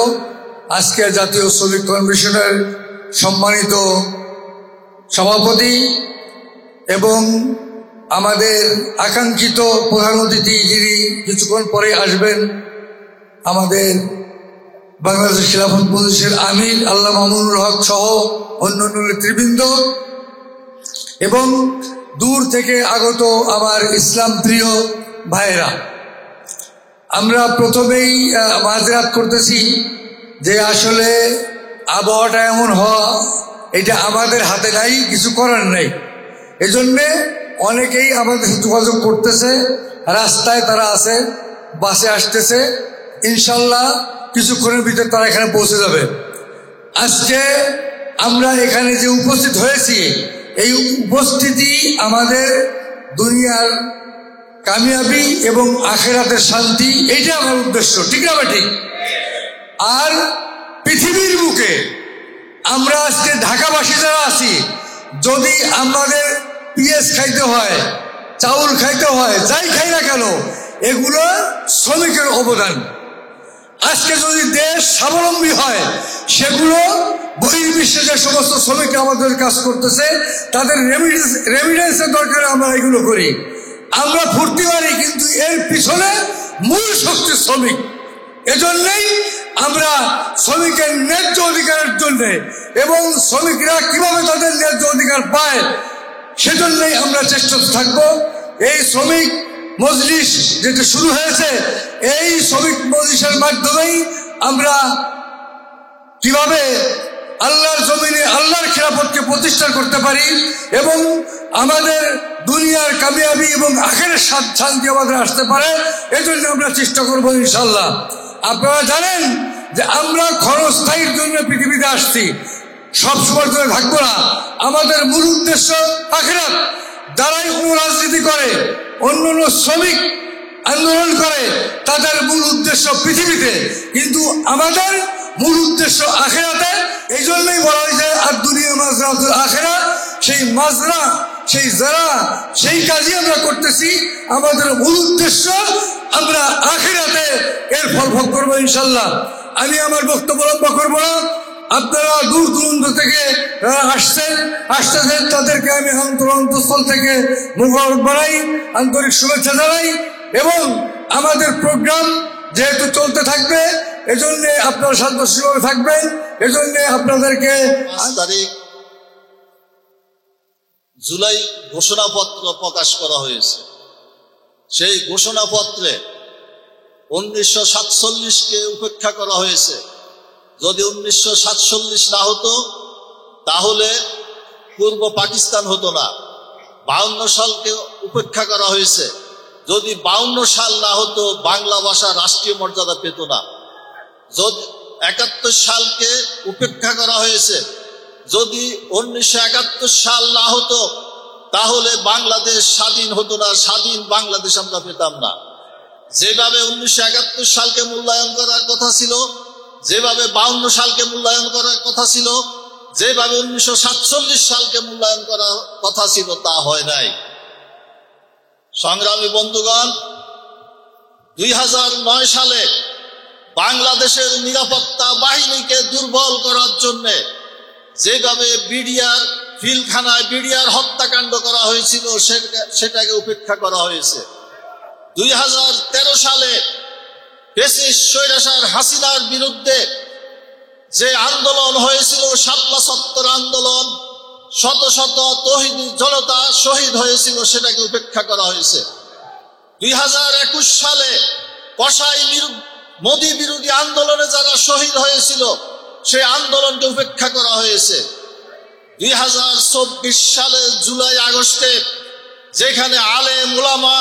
আজকে জাতীয় শ্রমিক কমিশনের সম্মানিত সভাপতি এবং আমাদের আকাঙ্ক্ষিত প্রধান অতিথি যিনি কিছুক্ষণ পরে আসবেন, আমাদের বাংলাদেশ খিলাফত মজলিসের আমির আল্লামা মামুনুল হক সহ অন্যান্য নেতৃবৃন্দ এবং দূর থেকে আগত আমার ইসলাম প্রিয় ভাইয়েরা, আমরা প্রথমেই মাযরাত করতেছি যে আসলে আবহাওয়াটা এমন হওয়া এটা আমাদের হাতে নাই, কিছু করার নেই। এজন্যে অনেকেই আমাদের সাথে যোগাযোগ করতেছে, রাস্তায় তারা আছে, বাসে আসতেছে, ইনশাল্লাহ কিছুক্ষণের ভিতরে তারা এখানে পৌঁছে যাবে। আজকে আমরা এখানে যে উপস্থিত হয়েছি, এই উপস্থিতি আমাদের দুনিয়ার কামিয়াবি এবং আখিরাতের শান্তি, এইটা আমার উদ্দেশ্য, ঠিক না ঠিক? আর পৃথিবীর বুকে আমরা আজকে ঢাকাবাসী যারা আছি, যদি আমাদের পিএস খাইতে হয়, চাউল খাইতে হয়, যাই খাই না কেন, এগুলো শ্রমিকের অবদান। আজকে যদি দেশ স্বাবলম্বী হয়, সেগুলো বহির্বিশ্বে যে সমস্ত শ্রমিক আমাদের কাজ করতেছে তাদের রেমিডেন্সের দরকার আমরা এগুলো করি। আমরা ফুর্তি মারি, কিন্তু এর পিছনে মূল শক্তি শ্রমিক। এজন্যই আমরা শ্রমিকের ন্যায্য অধিকারের জন্য এবং শ্রমিকরা কিভাবে তাদের ন্যায্য অধিকার পায় সেজন্যই আমরা চেষ্টা থাকবো। এই শ্রমিক মজলিস যেটা শুরু হয়েছে, এই শ্রমিক মজলিসের মাধ্যমেই আমরা কিভাবে আল্লাহর জমিনে আল্লাহর খেলাফতকে প্রতিষ্ঠা করতে পারি এবং আমাদের দুনিয়ার কামিয়াবি এবং আখেরের শান্তি আমাদের আসতে পারে, এজন্য আমরা চেষ্টা করবো ইনশাল্লাহ। আপনারা জানেন যে আমরা ক্ষণস্থায়ীর জন্য পৃথিবীতে আসছি, সবসময় ধরে থাকবো না। আমাদের মূল উদ্দেশ্য আখিরাত। যারাই কোনো রাজনীতি করে, অন্যান্য শ্রমিক আন্দোলন করে, তাদের মূল উদ্দেশ্য পৃথিবীতে, কিন্তু আমাদের মূল উদ্দেশ্য আখিরাতে। এই জন্যই বলা হয়েছে আর দুনিয়া মাজরাতুল আখিরা, সেই মাজরা, সেই যারা, সেই কাজই আমরা করতেছি। আমাদের মূল উদ্দেশ্য আমরা আখিরাতে এর ফল ভোগ করবো ইনশাল্লাহ। আমি আমার বক্তব্য লম্বা করবো না। আপনারা দূর দূরান্ত থেকে আসতেছেন, তাদেরকে আমি অন্তরস্থল থেকে মুবারক বানাই, আন্তরিক শুভেচ্ছা জানাই। এবং আমাদের প্রোগ্রাম যেহেতু চলতে থাকবে, এজন্য আপনারা শান্তশিষ্টভাবে থাকবেন। এজন্য আপনাদেরকে 5 তারিখ জুলাই ঘোষণাপত্র প্রকাশ করা হয়েছে। সেই ঘোষণাপত্রে 1947কে উপেক্ষা করা হয়েছে। যদি 1947 না হতো তাহলে পূর্ব পাকিস্তান হতো না। 52 সালকে উপেক্ষা করা হয়েছে। যদি 52 সাল না হতো বাংলা ভাষা রাষ্ট্রীয় মর্যাদা পেত না। যদি 71 সালকে উপেক্ষা করা হয়েছে। যদি 1971 সাল না হতো তাহলে বাংলাদেশ স্বাধীন হতো না, স্বাধীন বাংলাদেশ আমরা পেতাম না। যেভাবে 1971 সালকে মূল্যায়ন করার কথা ছিল, যেভাবে 52 সালকে মূল্যায়ন করার কথা ছিল, যেভাবে 1947 সালকে মূল্যায়ন করার কথা ছিল, তা হয় নাই। সংগ্রামী বন্ধুগণ, 2009 সালে বাংলাদেশের নিরাপত্তা বাহিনীকে দুর্বল করার জন্য যেভাবে বিডিআর ফিলখানায় বিডিআর হত্যাকাণ্ড করা হয়েছিল, সেটাকে উপেক্ষা করা হয়েছে। 2013 সালে ফ্যাসিস্ট স্বৈরাচার হাসিনার বিরুদ্ধে যে আন্দোলন হয়েছিল, শাপলা চত্বর আন্দোলন, শত শত তৌহিদি জনতা শহীদ হয়েছিল, সেটাকে উপেক্ষা করা হয়েছে। 2021 সালে কসাই মোদী বিরোধী আন্দোলনে যারা শহীদ হয়েছিল, সেই আন্দোলনকে উপেক্ষা করা হয়েছে। 2024 সালে জুলাই আগস্টে যেখানে আলেম উলামা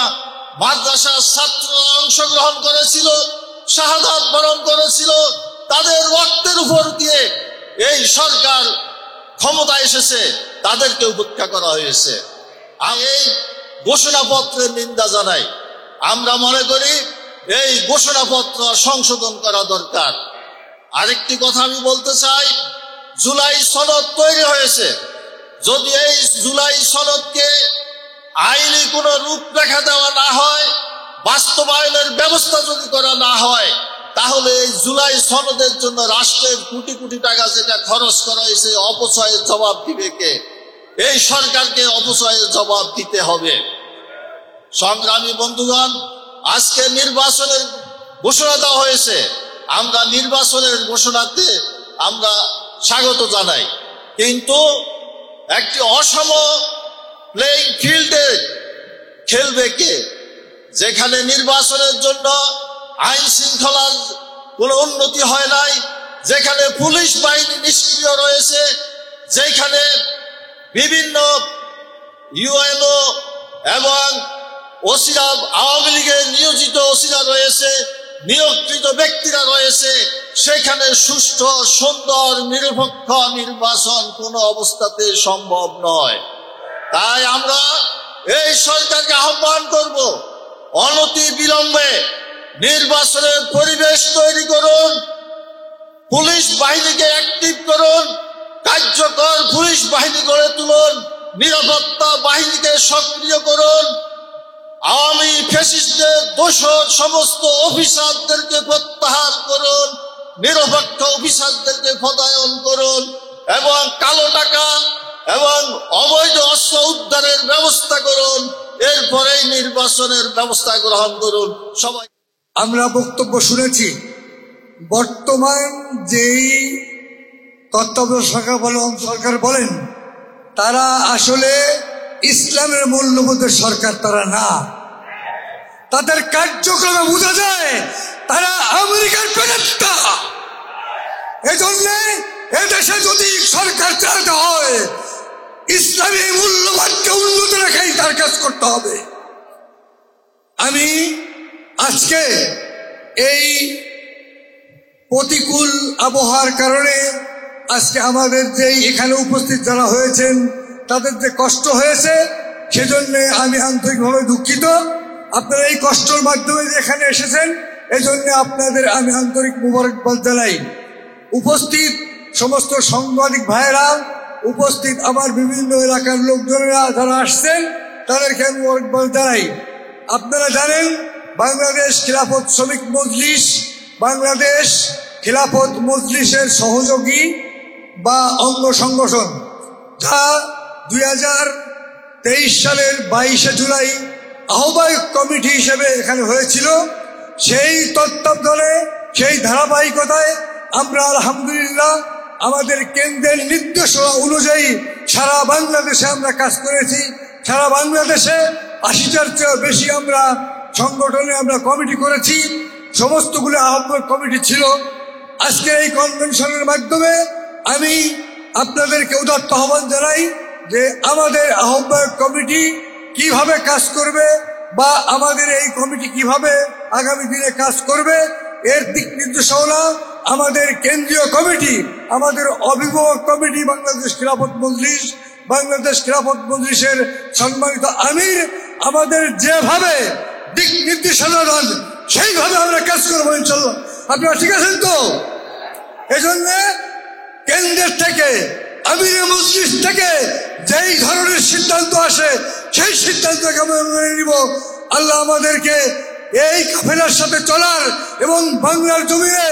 মাদ্রাসার ছাত্ররা অংশগ্রহণ করেছিল, শাহাদাত বরণ করেছিল, তাদের রক্তের উপর দিয়ে এই সরকার ক্ষমতা এসেছে। তাদেরকে উপেক্ষা করা হয়েছে। আমি এই ঘোষণাপত্রের নিন্দা জানাই। আমরা মনে করি এই ঘোষণাপত্র সংশোধন করা দরকার। আরেকটি কথা আমি বলতে চাই, জুলাই সনদ তৈরি হয়েছে, যদি এই জুলাই সনদকে আইনি কোনো রূপরেখা দেওয়া না হয়, বাস্তবায়নের ব্যবস্থা যদি করা না হয়, তাহলে এই জুলাই সনদের জন্য রাষ্ট্রের কোটি কোটি টাকা যেটা খরচ করা হয়েছে অপচয়ের জবাব দিবে কে? এই সরকারকে অপচয়ের জবাব দিতে হবে। সংগ্রামী বন্ধুগণ, আজকে নির্বাচনের ঘোষণা দেওয়া হয়েছে। আমরা নির্বাচনের ঘোষণাতে আমরা স্বাগত জানাই, কিন্তু একটি অসম প্লেইং ফিল্ডে খেলবে কে? যেখানে নির্বাচনের জন্য আইন শৃঙ্খলার কোনো উন্নতি হয় নাই, যেখানে পুলিশ বাহিনী নিষ্ক্রিয় রয়েছে, যেখানে বিভিন্ন ইউএনও এবং ওসিরা, আওয়ামী লীগের নিয়োজিত ওসিরা রয়েছে, নিয়োগকৃত ব্যক্তিরা রয়েছে, সেখানে সুষ্ঠু, সুন্দর, নিরপেক্ষ নির্বাচন কোনো অবস্থাতে সম্ভব নয়। তাই আমরা এই সরকারকে আহ্বান করব, অনতি বিলম্বে নির্বাচনের পরিবেশ তৈরি করুন, পুলিশ বাহিনীকে অ্যাক্টিভ করুন, কার্যকর পুলিশ বাহিনী গড়ে তুলুন, নিরাপত্তা বাহিনীকে সক্রিয় করুন, আওয়ামী ফ্যাসিস্টদের দোষর সমস্ত অফিসারদেরকে প্রত্যাহার করুন, নিরপেক্ষ অফিসারদেরকে পদায়ন করুন এবং কালো টাকা এবং অবৈধ অস্ত্র উদ্ধারের ব্যবস্থা করুন। এরপরেই নির্বাচনের ব্যবস্থা গ্রহণ করুন। সবাই আমরা বক্তব্য শুনেছি। বর্তমান যেই তত্ত্বাবধায়ক সরকার বলেন, তারা আসলে ইসলামের মূল্যবোধের সরকার তারা না। তাদের কার্যক্রমে বোঝা যায় তারা আমেরিকার প্রেতা। এজন্য এদেশে যদি সরকার চালাতে হয়, ইসলামী মূল্যবোধকে উন্নত রেখেই তার কাজ করতে হবে। আমি আজকে এই প্রতিকূল আবহাওয়ার কারণে আজকে আমাদের যে এখানে উপস্থিত যারা হয়েছেন তাদের যে কষ্ট হয়েছে, সেজন্য আমি আন্তরিকভাবে দুঃখিত। আপনারা এই কষ্টের মাধ্যমে এখানে এসেছেন, এজন্য আপনাদের আমি আন্তরিক মোবারকবাদ জানাই। উপস্থিত সমস্ত সাংবাদিক ভাইয়েরা, উপস্থিত আমার বিভিন্ন এলাকার লোকজনেরা যারা আসছেন, তাদেরকে আমি মোবারকবাদ জানাই। আপনারা জানেন, বাংলাদেশ খিলাফত শ্রমিক মজলিস বাংলাদেশ খিলাফত মজলিসের সহযোগী বা অঙ্গ সংগঠন, যা 2023 সালের 22শে জুলাই আহ্বায়ক কমিটি হিসেবে এখানে হয়েছিল। সেই তত্ত্বাবধানে, সেই ধারাবাহিকতায় আমরা আলহামদুলিল্লাহ আমাদের কেন্দ্রের নির্দেশনা অনুযায়ী সারা বাংলাদেশে আমরা কাজ করেছি। সারা বাংলাদেশে 80টার চেয়েও বেশি আমরা সংগঠনে আমরা কমিটি করেছি। সমস্তগুলো আহ্বায়ক কমিটি ছিল। আজকে এই কনভেনশনের মাধ্যমে আমি আপনাদেরকে উদাত্ত আহ্বান জানাই যে আমাদের আহ্বায়ক কমিটি কিভাবে কাজ করবে বা আমাদের এই কমিটি কিভাবে আগামী দিনে কাজ করবে, এর দিক নির্দেশনা আমাদের কেন্দ্রীয় কমিটি, আমাদের অভিভাবক কমিটি, বাংলাদেশ খিলাফত মজলিস, বাংলাদেশ খিলাফত মজলিসের সম্মানিত আমির আমাদের যেভাবে দিক নির্দেশনা দেন, সেইভাবে আমরা কাজ করবো ইনশাল্লাহ। আপনারা ঠিক আছেন তো? এজন্য কেন্দ্রের থেকে, আমিরের মজলিস থেকে যেই ধরনের সিদ্ধান্ত আসে, সেই সিদ্ধান্তকে আমরা মেনে নিব। আল্লাহ আমাদেরকে এই কাফেলার সাথে চলার এবং বাংলার জমিনে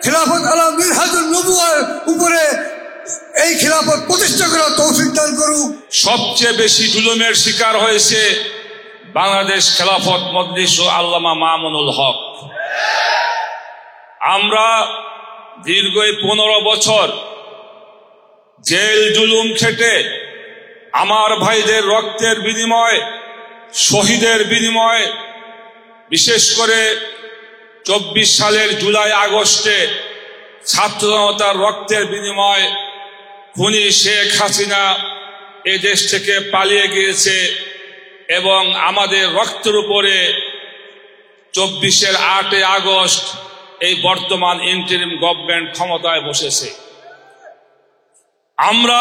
খিলাফত আলা মিনহাজুন নবুওয়ার উপরে এই খিলাফত প্রতিষ্ঠা করার তৌফিক দান করুক। সবচেয়ে বেশি জুলুমের শিকার হয়েছে বাংলাদেশ খেলাফত মজলিস ও আল্লামা মামুনুল হক। আমরা দীর্ঘ 15 বছর জেল জুলুম খেটে আমার ভাইদের রক্তের বিনিময়, শহীদের বিনিময়, বিশেষ করে 24 সালের জুলাই আগস্টে ছাত্র জনতার রক্তের বিনিময় খুনি শেখ হাসিনা এ দেশ থেকে পালিয়ে গিয়েছে এবং আমাদের রক্তের উপরে 24-এর 8 আগস্ট এই বর্তমান ইন্টারিম গভর্নমেন্ট ক্ষমতায় বসেছে। আমরা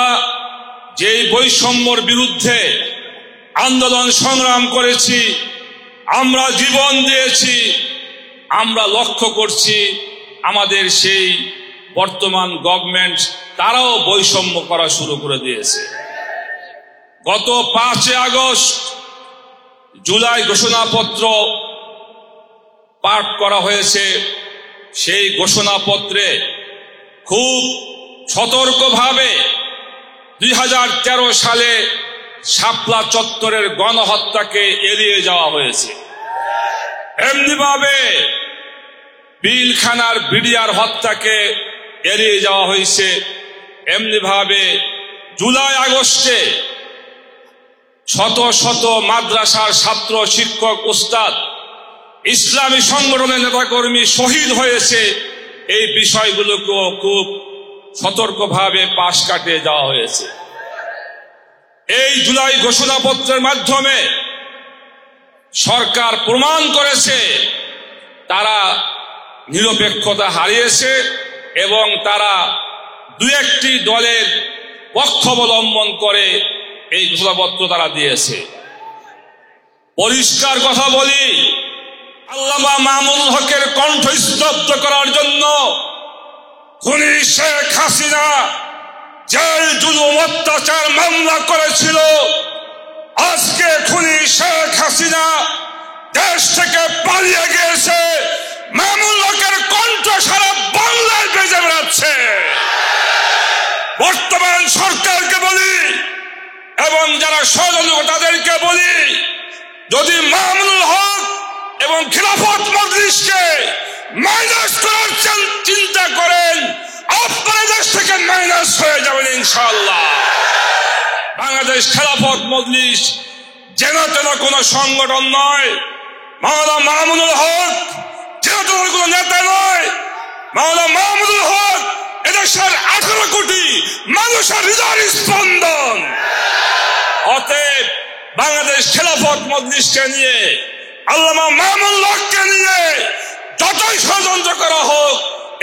যেই বৈষম্যর বিরুদ্ধে আন্দোলন সংগ্রাম করেছি, আমরা জীবন দিয়েছি, আমরা লক্ষ্য করছি আমাদের সেই বর্তমান গভর্নমেন্ট তারাও বৈষম্য করা শুরু করে দিয়েছে। গত 5 আগস্ট জুলাই ঘোষণাপত্র পাঠ করা হয়েছে। সেই ঘোষণাপত্রে খুব সতর্কভাবে 2013 সালে শাপলা চত্বরের গণহত্যাকে এড়িয়ে যাওয়া হয়েছে। এমনিভাবে পিলখানার বিডিআর হত্যাকে এড়িয়ে যাওয়া হয়েছে। এমনিভাবে জুলাই আগস্টে শত শত মাদ্রাসার ছাত্র, শিক্ষক, উস্তাদ, ইসলামী সংগঠনের নেতাকর্মী শহীদ হয়েছে। এই বিষয়গুলোকেও খুব সতর্কভাবে পাশ কাটিয়ে যাওয়া হয়েছে। এই জুলাই ঘোষণাপত্রের মাধ্যমে সরকার প্রমাণ করেছে তারা নিরপেক্ষতা হারিয়েছে এবং তারা 2-1টি দলের পক্ষ অবলম্বন করে এই ঘোষণাপত্র তারা দিয়েছে। পরিষ্কার কথা বলি, আল্লামা মামুনুল হকের কণ্ঠ স্তব্ধ করার জন্য খুনি শেখ হাসিনা জেল জুলুম অত্যাচার মামলা করেছিল। আজকে খুনি শেখ হাসিনা দেশ থেকে পালিয়ে গিয়েছে। মামুনুল হকের কণ্ঠ সারা বাংলায় বেজে বেড়াচ্ছে। বর্তমান সরকারকে বলি এবং যারা ষড়যন্ত্র তাদেরকে বলি, যদি মামুনুল হক এবং খিলাফত মজলিসকে মাইনাস করার চিন্তা করেন, আপনার দেশ থেকে মাইনাস হয়ে যাবেন ইনশাআল্লাহ। বাংলাদেশ খিলাফত মজলিস যেন তেন কোন সংগঠন নয়। মাওলানা মামুনুল হক যেন তেন কোন নেতা নয়। মাওলানা মামুনুল হক এদেশের 18 কোটি মানুষের হৃদয়ের স্পন্দন। অতএব বাংলাদেশ খিলাফত মজলিসকে নিয়ে, আল্লামা মামুনুল হককে নিয়ে যতই ষড়যন্ত্র করা হোক,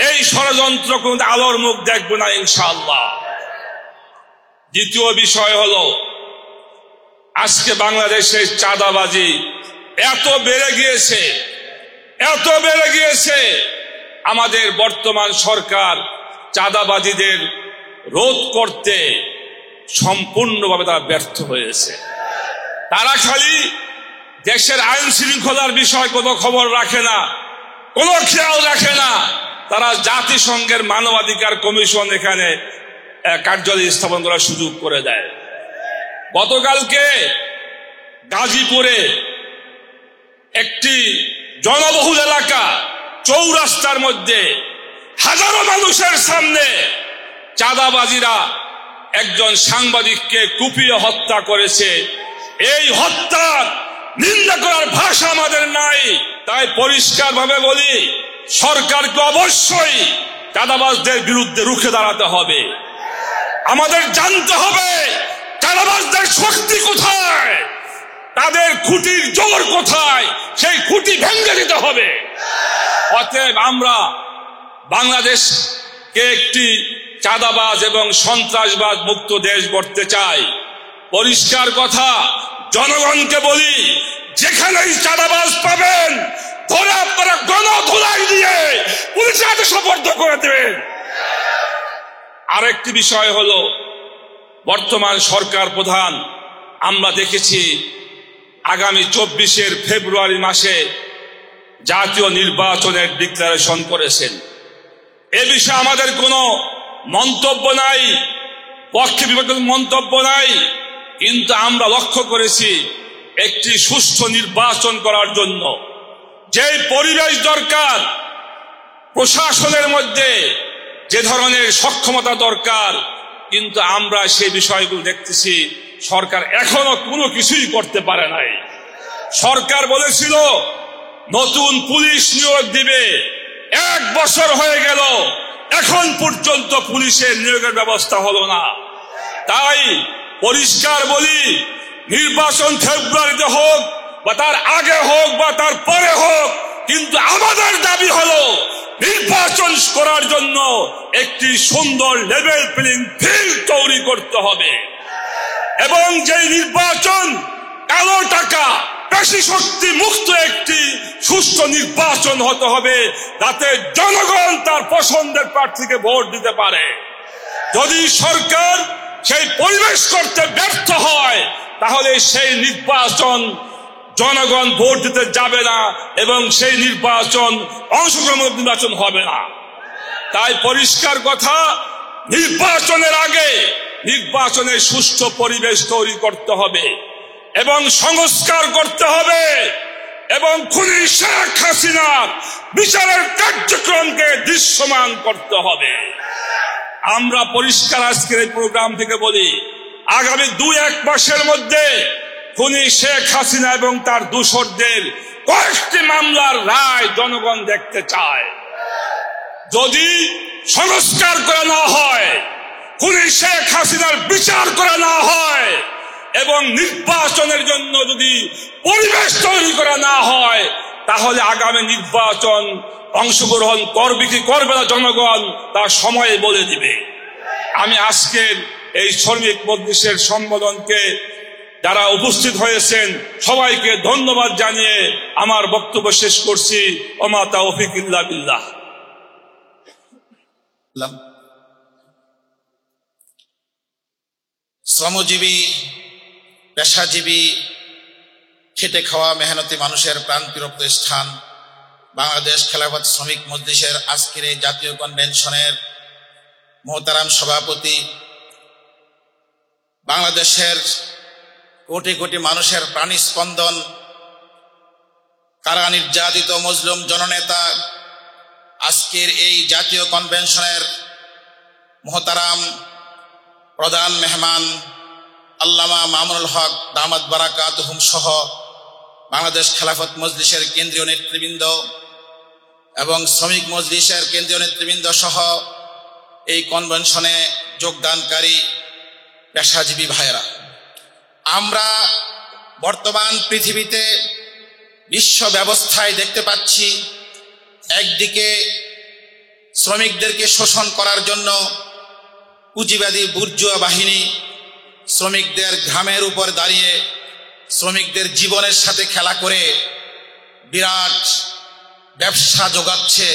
এই ষড়যন্ত্র কোন আলোর মুখ দেখবে না ইনশাআল্লাহ। দ্বিতীয় বিষয় হলো, আজকে বাংলাদেশের চাঁদাবাজি এত বেড়ে গিয়েছে, আমাদের বর্তমান সরকার চাঁদাবাজিদের রোধ করতে সম্পূর্ণভাবে তারা ব্যর্থ হয়েছে। তারা খালি দেশের আইন শৃঙ্খলার বিষয় কোনো খবর রাখে না, কোনো খেয়াল রাখে না। তারা জাতিসংঘের মানবাধিকার কমিশন এখানে কার্যালয় স্থাপন করার সুযোগ করে দেয়। গতকালকে গাজীপুরে একটি জনবহুল এলাকা চৌরাস্তার মধ্যে হাজারো মানুষের সামনে চাঁদাবাজিরা একজন সাংবাদিককে কুপিয়ে হত্যা করেছে। এই হত্যার নিন্দা করার ভাষা আমাদের নাই। তাই পরিষ্কার ভাবে বলি, সরকারকে অবশ্যই চাঁদাবাজদের বিরুদ্ধে রুখে দাঁড়াতে হবে। আমাদের জানতে হবে চাঁদাবাজদের শক্তি কোথায়, তাদের খুঁটির জোর কোথায়, সেই খুঁটি ভেঙে দিতে হবে। অতএব আমরা বাংলাদেশকে একটি চাঁদাবাজ এবং সন্ত্রাসবাদ মুক্ত দেশ গড়তে চাই। পরিষ্কার কথা, জনগণকে বলি, যেখানেই চাঁদাবাজ পাবেন ধরে আপনারা গণধোলাই দিয়ে পুলিশের হাতে সোপর্দ করে দেবেন। আরেকটি বিষয় হলো, বর্তমান সরকার প্রধান আমরা দেখেছি আগামী 24 ফেব্রুয়ারি মাসে জাতীয় নির্বাচনের ডিক্লারেশন করেছেন। এ বিষয়ে আমাদের কোনো মন্তব্য নাই, পক্ষে বিপক্ষে মন্তব্য নাই, কিন্তু আমরা লক্ষ্য করেছি একটি সুষ্ঠু নির্বাচন করার জন্য যে পরিবেশ দরকার, প্রশাসনের মধ্যে যে ধরনের সক্ষমতা দরকার, কিন্তু আমরা সেই বিষয়গুলো দেখতেছি সরকার এখনো কোনো কিছুই করতে পারে নাই। সরকার বলেছিল নতুন পুলিশ নিয়োগ দিবে, 1 বছর হয়ে গেল, এখন পর্যন্ত পুলিশের নিয়োগের ব্যবস্থা হলো না। তাই পরিষ্কার বলি, নির্বাচন ফেব্রুয়ারিতে হোক বা তার আগে হোক বা তার পরে হোক, কিন্তু আমাদের দাবি হলো নির্বাচন করার জন্য একটি সুন্দর লেভেল প্লেইং ফিল্ড তৈরি করতে হবে। এবং যে নির্বাচন কালো টাকা পেশি শক্তি মুক্ত একটি সুষ্ঠু নির্বাচন হতে হবে, যাতে জনগণ তার পছন্দের প্রার্থীকে ভোট দিতে পারে। যদি সরকার সেই পরিবেশ করতে ব্যর্থ হয়, তাহলে সেই নির্বাচন জনগণ ভোট দিতে যাবে না এবং সেই নির্বাচন অংশগ্রহণ নির্বাচন হবে না। তাই পরিষ্কার কথা, নির্বাচনের আগে নির্বাচনের সুষ্ঠু পরিবেশ তৈরি করতে হবে এবং সংস্কার করতে হবে এবং খুনি শেখ হাসিনার বিচারের কার্যক্রমকে দৃশ্যমান করতে হবে। আমরা পরিষ্কার আজকের এই প্রোগ্রাম থেকে বলি, আগামী 2-1 মাসের মধ্যে খুনি শেখ হাসিনা এবং তার দোসরদের কয়েকটি মামলার রায় জনগণ দেখতে চায়। যদি সংস্কার করা না হয়, খুনি শেখ হাসিনার বিচার করা না হয় এবং নির্বাচনের জন্য যদি পরিবেশ তৈরি করা না হয়, তাহলে আগামী নির্বাচন অংশগ্রহণ করবে কি করবে না জনগণ তার সময়ে বলে দিবে। আমি আজকের এই শ্রমিক মজলিসের সম্মেলনকে যারা উপস্থিত হয়েছেন সবাইকে ধন্যবাদ জানিয়ে আমার বক্তব্য শেষ করছি। ওমা তাওফিক ইল্লা বিল্লাহ। শ্রমজীবী, পেশাজীবী, খেটে খাওয়া মেহনতি মানুষের প্রাণপ্রিয় প্রতিষ্ঠান বাংলাদেশ খেলাফত শ্রমিক মজলিসের আজকের এই জাতীয় কনভেনশনের মোহতারাম সভাপতি, বাংলাদেশের কোটি কোটি মানুষের প্রাণস্পন্দন, কারা নির্যাতিত মজলুম জননেতা, আজকের এই জাতীয় কনভেনশনের মোহতারাম প্রধান মেহমান আল্লামা মামুনুল হক দামাত বারাকাতুহুম সহ বাংলাদেশ খেলাফত মজলিসের কেন্দ্রীয় নেতৃবৃন্দ এবং শ্রমিক মজলিসের কেন্দ্রীয় নেতৃবৃন্দ সহ এই কনভেনশনে যোগদানকারী পেশাজীবী ভাইয়েরা, আমরা বর্তমান পৃথিবীতে বিশ্ব ব্যবস্থায় দেখতে পাচ্ছি, একদিকে শ্রমিকদেরকে শোষণ করার জন্য পুঁজিবাদী বুর্জুয়া বাহিনী শ্রমিকদের ঘামের উপর দাঁড়িয়ে শ্রমিকদের জীবনের সাথে খেলা করে বিরাট ব্যবসা যোগাচ্ছে,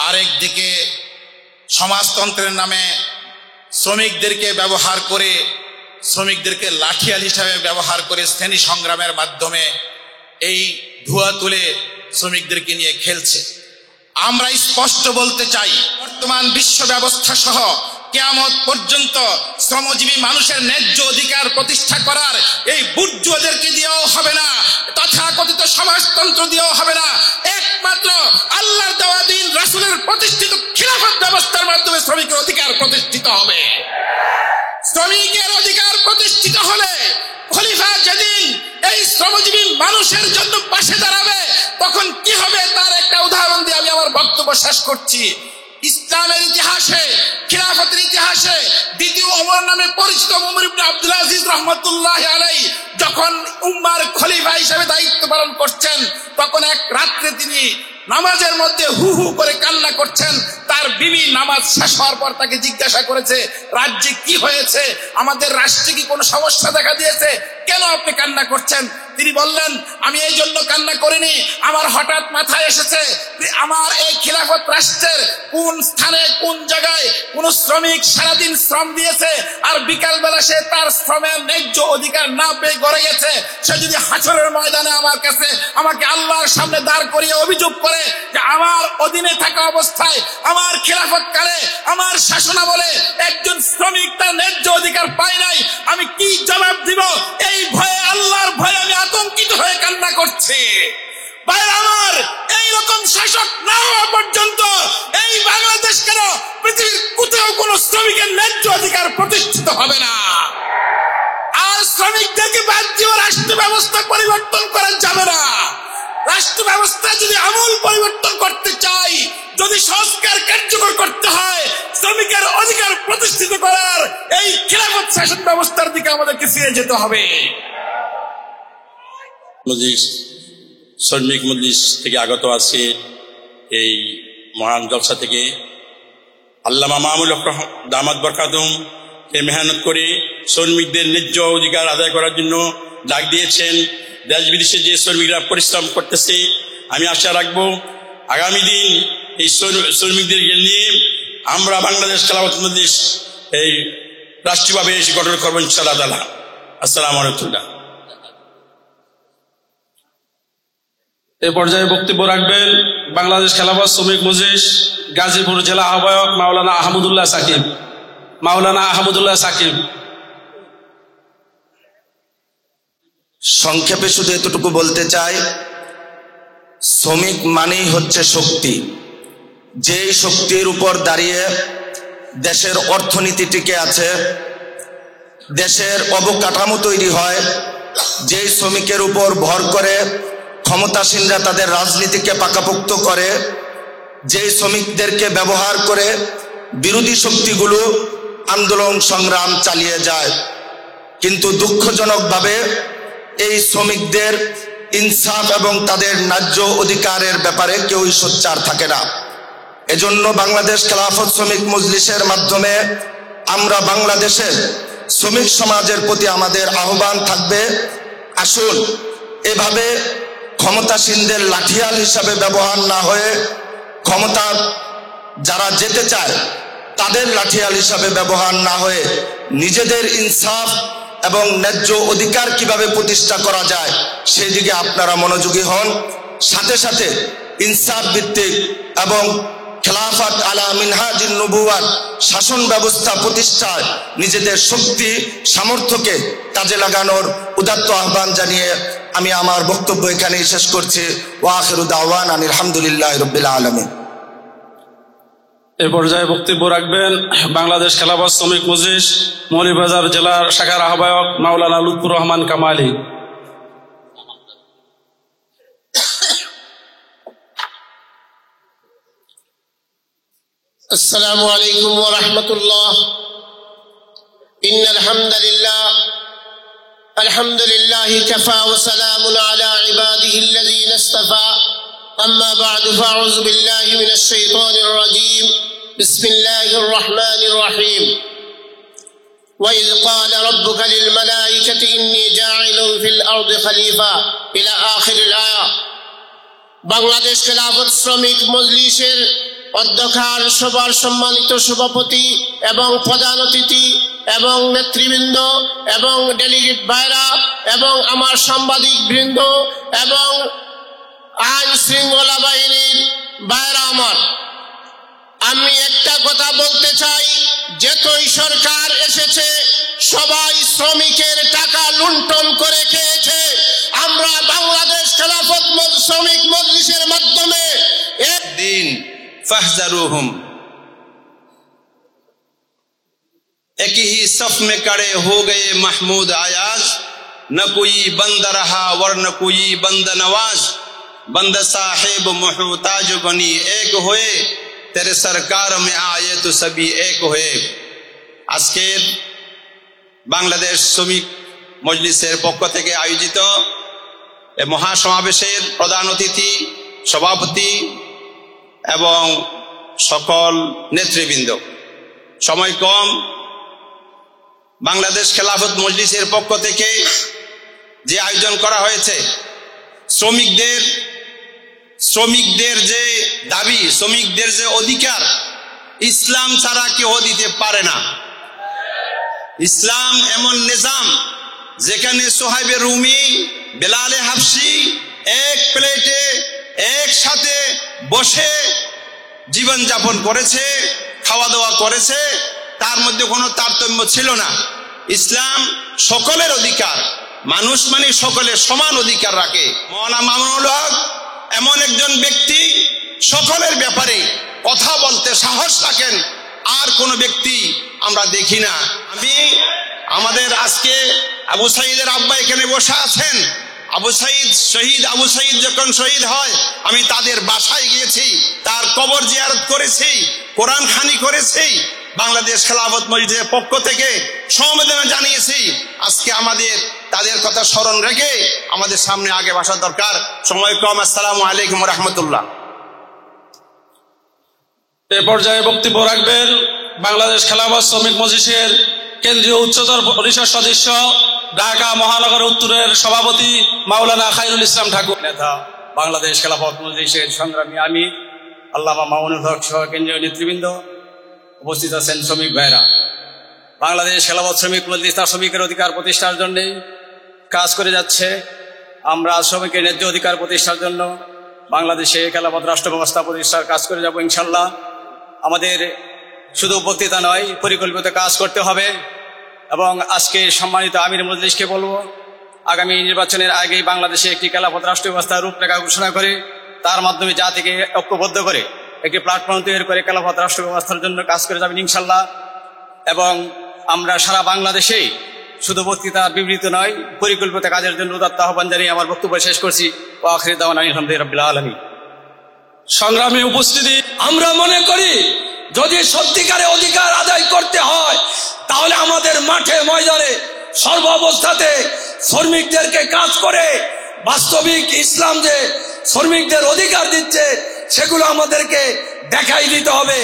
আরেকদিকে সমাজতন্ত্রের নামে শ্রমিকদেরকে ব্যবহার করে, শ্রমিকদেরকে লাঠিয়াল হিসাবে ব্যবহার করে শ্রেণী সংগ্রামের মাধ্যমে এই ধোঁয়া তুলে শ্রমিকদেরকে নিয়ে খেলছে। আমরা স্পষ্ট বলতে চাই, বর্তমান বিশ্ব ব্যবস্থা সহ কিয়ামত পর্যন্ত শ্রমজীবী মানুষের ন্যায্য অধিকার প্রতিষ্ঠা করার এই বুর্জুয়াদেরকে দিয়েও হবে না, তথাকথিত সমাজতন্ত্র দিয়েও হবে না। একমাত্র আল্লাহর দেওয়া দিন রাসূলের প্রতিষ্ঠিত খিলাফত ব্যবস্থার মাধ্যমে শ্রমিকের অধিকার প্রতিষ্ঠিত হবে। শ্রমিকের অধিকার প্রতিষ্ঠিত হলে খলিফা যেদিন এই শ্রমজীবী মানুষের জন্য পাশে দাঁড়াবে, তখন কি হবে তার একটা উদাহরণ দিয়ে আমি আমার বক্তব্য শেষ করছি। ইসলামের ইতিহাসে, খিলাফতের ইতিহাসে দ্বিতীয় ওমর নামে পরিচিত ওমর ইবনে আব্দুল আজিজ রাহমাতুল্লাহি আলাইহি যখন উম্মার খলিফা হিসেবে দায়িত্ব পালন করছেন, তখন এক রাত্রে তিনি নামাজের মধ্যে হু হু করে কান্না করছেন। তার বিবি নামাজ শেষ হওয়ার পর তাকে জিজ্ঞাসা করেছে, রাজ্যে কি হয়েছে, আমাদের রাষ্ট্রে কি কোনো সমস্যা দেখা দিয়েছে, কেন আপনি কান্না করছেন? তিনি বললেন, আমি এই জন্য কান্না করিনি, আমার হঠাৎ মাথায় এসেছে আমার এই খিলাফত রাষ্ট্রের কোন স্থানে কোন জায়গায় কোন শ্রমিক সারাদিন শ্রম দিয়েছে আর বিকাল বেলা সে তার শ্রমের ন্যায্য অধিকার না পেয়ে গড়ে গেছে, সে যদি হাসরের ময়দানে আমার কাছে আমাকে আল্লাহর সামনে দাঁড় করিয়ে অভিযোগ করে যে আমার অধীনে থাকা অবস্থায় আমার খিলাফত কালে আমার শাসনামলে একজন শ্রমিক তার ন্যায্য অধিকার পায় নাই, আমি কি জবাব দিব? এই ভয়ে, আল্লাহর ভয়ে আমি আতঙ্কিত হয়ে কান্না করছি। ভাইরা আমার, এইরকম শাসক না হওয়া পর্যন্ত এই বাংলাদেশ কেন পৃথিবীর কোথাও কোনো শ্রমিকের ন্যায্য অধিকার প্রতিষ্ঠিত হবে না। আর শ্রমিকদেরকে বাদ দিয়ে রাষ্ট্র ব্যবস্থা পরিবর্তন করা যাবে না। রাষ্ট্র ব্যবস্থা যদি আমূল পরিবর্তন করতে চাই, যদি সংস্কার কার্যকর করতে হয়, শ্রমিকের অধিকার প্রতিষ্ঠিত করার এই খিলাফত শাসন ব্যবস্থার দিকে আমাদেরকে ফিরে যেতে হবে। শ্রমিক মজলিস থেকে আগত আছে এই মহান জলসা থেকে আল্লামা মামুনুল হক দামাত বরকাতুহুম মেহনত করে শ্রমিকদের ন্যায্য অধিকার আদায় করার জন্য ডাক দিয়েছেন। দেশ বিদেশে যে শ্রমিকরা পরিশ্রম করতেছে, আমি আশা রাখবো আগামী দিন এই শ্রমিকদেরকে নিয়ে আমরা বাংলাদেশ খেলাফত মজলিস এই রাষ্ট্রীয়ভাবে গঠন করবো ইনশাআল্লাহ তাআলা। আসসালামু আলাইকুম। এ পর্যায়ে বক্তব্য রাখবেন বাংলাদেশ খেলাফত শ্রমিক মজলিস গাজীপুর জেলা আহ্বায়ক মাওলানা আহমদুল্লাহ সাকিব। মাওলানা আহমদুল্লাহ সাকিব। সংক্ষেপে শুধু এতটুকু বলতে চাই, শ্রমিক মানেই হচ্ছে শক্তি। যেই শক্তির উপর দাঁড়িয়ে দেশের অর্থনীতি টিকে আছে, দেশের অবকাঠামো তৈরি হয়, যেই শ্রমিকের উপর ভর করে ক্ষমতাসীনরা তাদের রাজনীতিকে পাকাপোক্ত করে, যেই শ্রমিকদেরকে ব্যবহার করে বিরোধী শক্তিগুলো আন্দোলন সংগ্রাম চালিয়ে যায়। কিন্তু দুঃখজনকভাবে এই শ্রমিকদের ইনসাফ এবং তাদের ন্যায্য অধিকারের ব্যাপারে কেউই সোচ্চার থাকে না। এজন্য বাংলাদেশ খেলাফত শ্রমিক মজলিসের মাধ্যমে আমরা বাংলাদেশের শ্রমিক সমাজের প্রতি আমাদের আহ্বান থাকবে, আসুন এভাবে ক্ষমতাসীনদের লাঠিয়াল হিসাবে ব্যবহার না হয়ে ক্ষমতা যারা যেতে চায় তাদের লাঠিয়াল হিসাবে ব্যবহার না হয়ে নিজেদের ইনসাফ এবং ন্যায্য অধিকার কিভাবে প্রতিষ্ঠা করা যায় সেই দিকে আপনারা মনোযোগী হন। সাথে সাথে ইনসাফ ভিত্তিক এবং খেলাফত আলা মিনহাজিন নবুওয়াত শাসন ব্যবস্থা প্রতিষ্ঠায় নিজেদের শক্তি সামর্থ্যকে কাজে লাগানোর উদাত্ত আহ্বান জানিয়ে আমি আমার বক্তব্য এখানেই শেষ করছি। ওয়া আখিরু দাওয়ানা আলহামদুলিল্লাহি রাব্বিল আলামিন। এ পর্যায়ে বক্তব্য রাখবেন বাংলাদেশ খেলাফত শ্রমিক মজলিস মৌলভীবাজার জেলার শাখার আহ্বায়ক মাওলানা লুৎফুর রহমান কামালি। السلام عليكم ورحمة الله. إن الحمد لله كفى وسلام على عباده الذين اصطفى. أما بعد فأعوذ بالله من الشيطان الرجيم. بسم الله الرحمن الرحيم. وإذ قال ربك للملائكة إني جاعل في الأرض خليفة إلى آخر الآية. বাংলাদেশ খেলাফত শ্রমিক মজলিসের অধ্যক্ষার সভার সম্মানিত সভাপতি এবং প্রধান অতিথি এবং নেতৃবৃন্দ এবং ডেলিগেট ভাইরা এবং আমার সাংবাদিক বৃন্দ এবং আইন শৃঙ্খলা বাহিনীর ভাইরা আমার, আমি একটা কথা বলতে চাই, যতই সরকার এসেছে সবাই শ্রমিকের টাকা লুণ্ঠন করে খেয়েছে। আমরা বাংলাদেশ খেলাফত শ্রমিক মজলিসের মাধ্যমে दिन फहज़रूहुम, एक ही सफ में खड़े हो गए महमूद आयाज, न कोई बंद रहा वर न कोई बंद नवाज, बंद साहिब मुहताज बनी एक हुए, तेरे सरकार में आए तो सभी एक हुए। আজকের বাংলাদেশ শ্রমিক মজলিসের পক্ষ থেকে আয়োজিত এই মহাসমাবেশের প্রধান অতিথি, সভাপতি এবং সকল নেতৃবৃন্দ, সময় কম, বাংলাদেশ খেলাফত মজলিসের পক্ষ থেকে যে আয়োজন করা হয়েছে, শ্রমিকদের যে দাবি, শ্রমিকদের যে অধিকার, ইসলাম ছাড়া কেউ দিতে পারে না। ইসলাম এমন নিজাম যেখানে সোহাইবে রুমি, বেলালে হাফসি এক প্লেটে একসাথে বসে জীবন যাপন করেছে, খাওয়া দাওয়া করেছে, তার মধ্যে কোনো তারতম্য ছিল না। ইসলাম সকলের অধিকার, মানুষ মানে সকলের সমান অধিকার রাখে। মওলানা মামুনুল হক এমন একজন ব্যক্তি, সকলের ব্যাপারে কথা বলতে সাহস রাখেন, আর কোন ব্যক্তি আমরা দেখি না। আমি আমাদের আজকে আবু সাঈদের আব্বা এখানে বসে আছেন, শহীদ আবু সাঈদ যখন শহীদ হয় আমি তাদের বাসায় গিয়েছি, তার কবর জিয়ারত করেছি, কোরআন খানি করেছি, বাংলাদেশ খেলাফত মজলিসের পক্ষ থেকে সমবেদনা জানিয়েছি। আজকে আমাদের তাদের কথা স্মরণ রেখে আমাদের সামনে আগে বসা দরকার। সময় কম। আসসালামু আলাইকুম ওয়া রাহমাতুল্লাহ। এ পর্যায়ে বক্তব্য রাখবেন বাংলাদেশ খেলাফত শ্রমিক মজলিসের কেন্দ্রীয় উচ্চতর পরিষদ সদস্য, ঢাকা মহানগর উত্তরের সভাপতি মাওলানা খায়রুল ইসলাম ঠাকুর, নেতা বাংলাদেশ খেলাফত মজলিসের সংগ্রামী আমির আল্লামা মামুনুল হক সহ কেন্দ্রীয় নেতৃবৃন্দ, উপস্থিত আছেন শ্রমিক ভাইরা। বাংলাদেশ খেলাফত শ্রমিক মজলিস তার শ্রমিকের অধিকার প্রতিষ্ঠার জন্য কাজ করে যাচ্ছে। আমরা শ্রমিকের ন্যায্য অধিকার প্রতিষ্ঠার জন্য বাংলাদেশে খেলাফত রাষ্ট্র ব্যবস্থা প্রতিষ্ঠার কাজ করে যাব ইনশাল্লাহ। আমাদের শুধু বক্তৃতা নয়, পরিকল্পিত কাজ করতে হবে। এবং আজকে সম্মানিত আমির মজলিসকে বলবো, আগামী নির্বাচনের আগেই বাংলাদেশে একটি খেলাফত রাষ্ট্র ব্যবস্থার রূপরেখা ঘোষণা করে তার মাধ্যমে জাতিকে ঐক্যবদ্ধ করে একটি প্ল্যাটফর্ম তৈরি করে খেলাফত রাষ্ট্র ব্যবস্থার জন্য কাজ করে যাবেন ইনশাল্লাহ। এবং আমরা সারা বাংলাদেশেই শুধু বক্তৃতা বিবৃত নয়, পরিকল্পিত কাজের জন্য উদাত্ত আহ্বান জানিয়ে আমার বক্তব্য শেষ করছি। ওয়া আখিরু দাওয়ানা আলহামদুলিল্লাহি রাব্বিল আলামিন। সংগ্রামী উপস্থিতি, আমরা মনে করি যদি সত্যিকারে অধিকার আদায় করতে হয় তাহলে আমাদের মাঠে ময়দানে সর্বাবস্থাতে শ্রমিকদেরকে কাজ করে বাস্তবিক ইসলাম যে শ্রমিকদের অধিকার দিচ্ছে সেগুলো আমাদেরকে দেখাই দিতে হবে।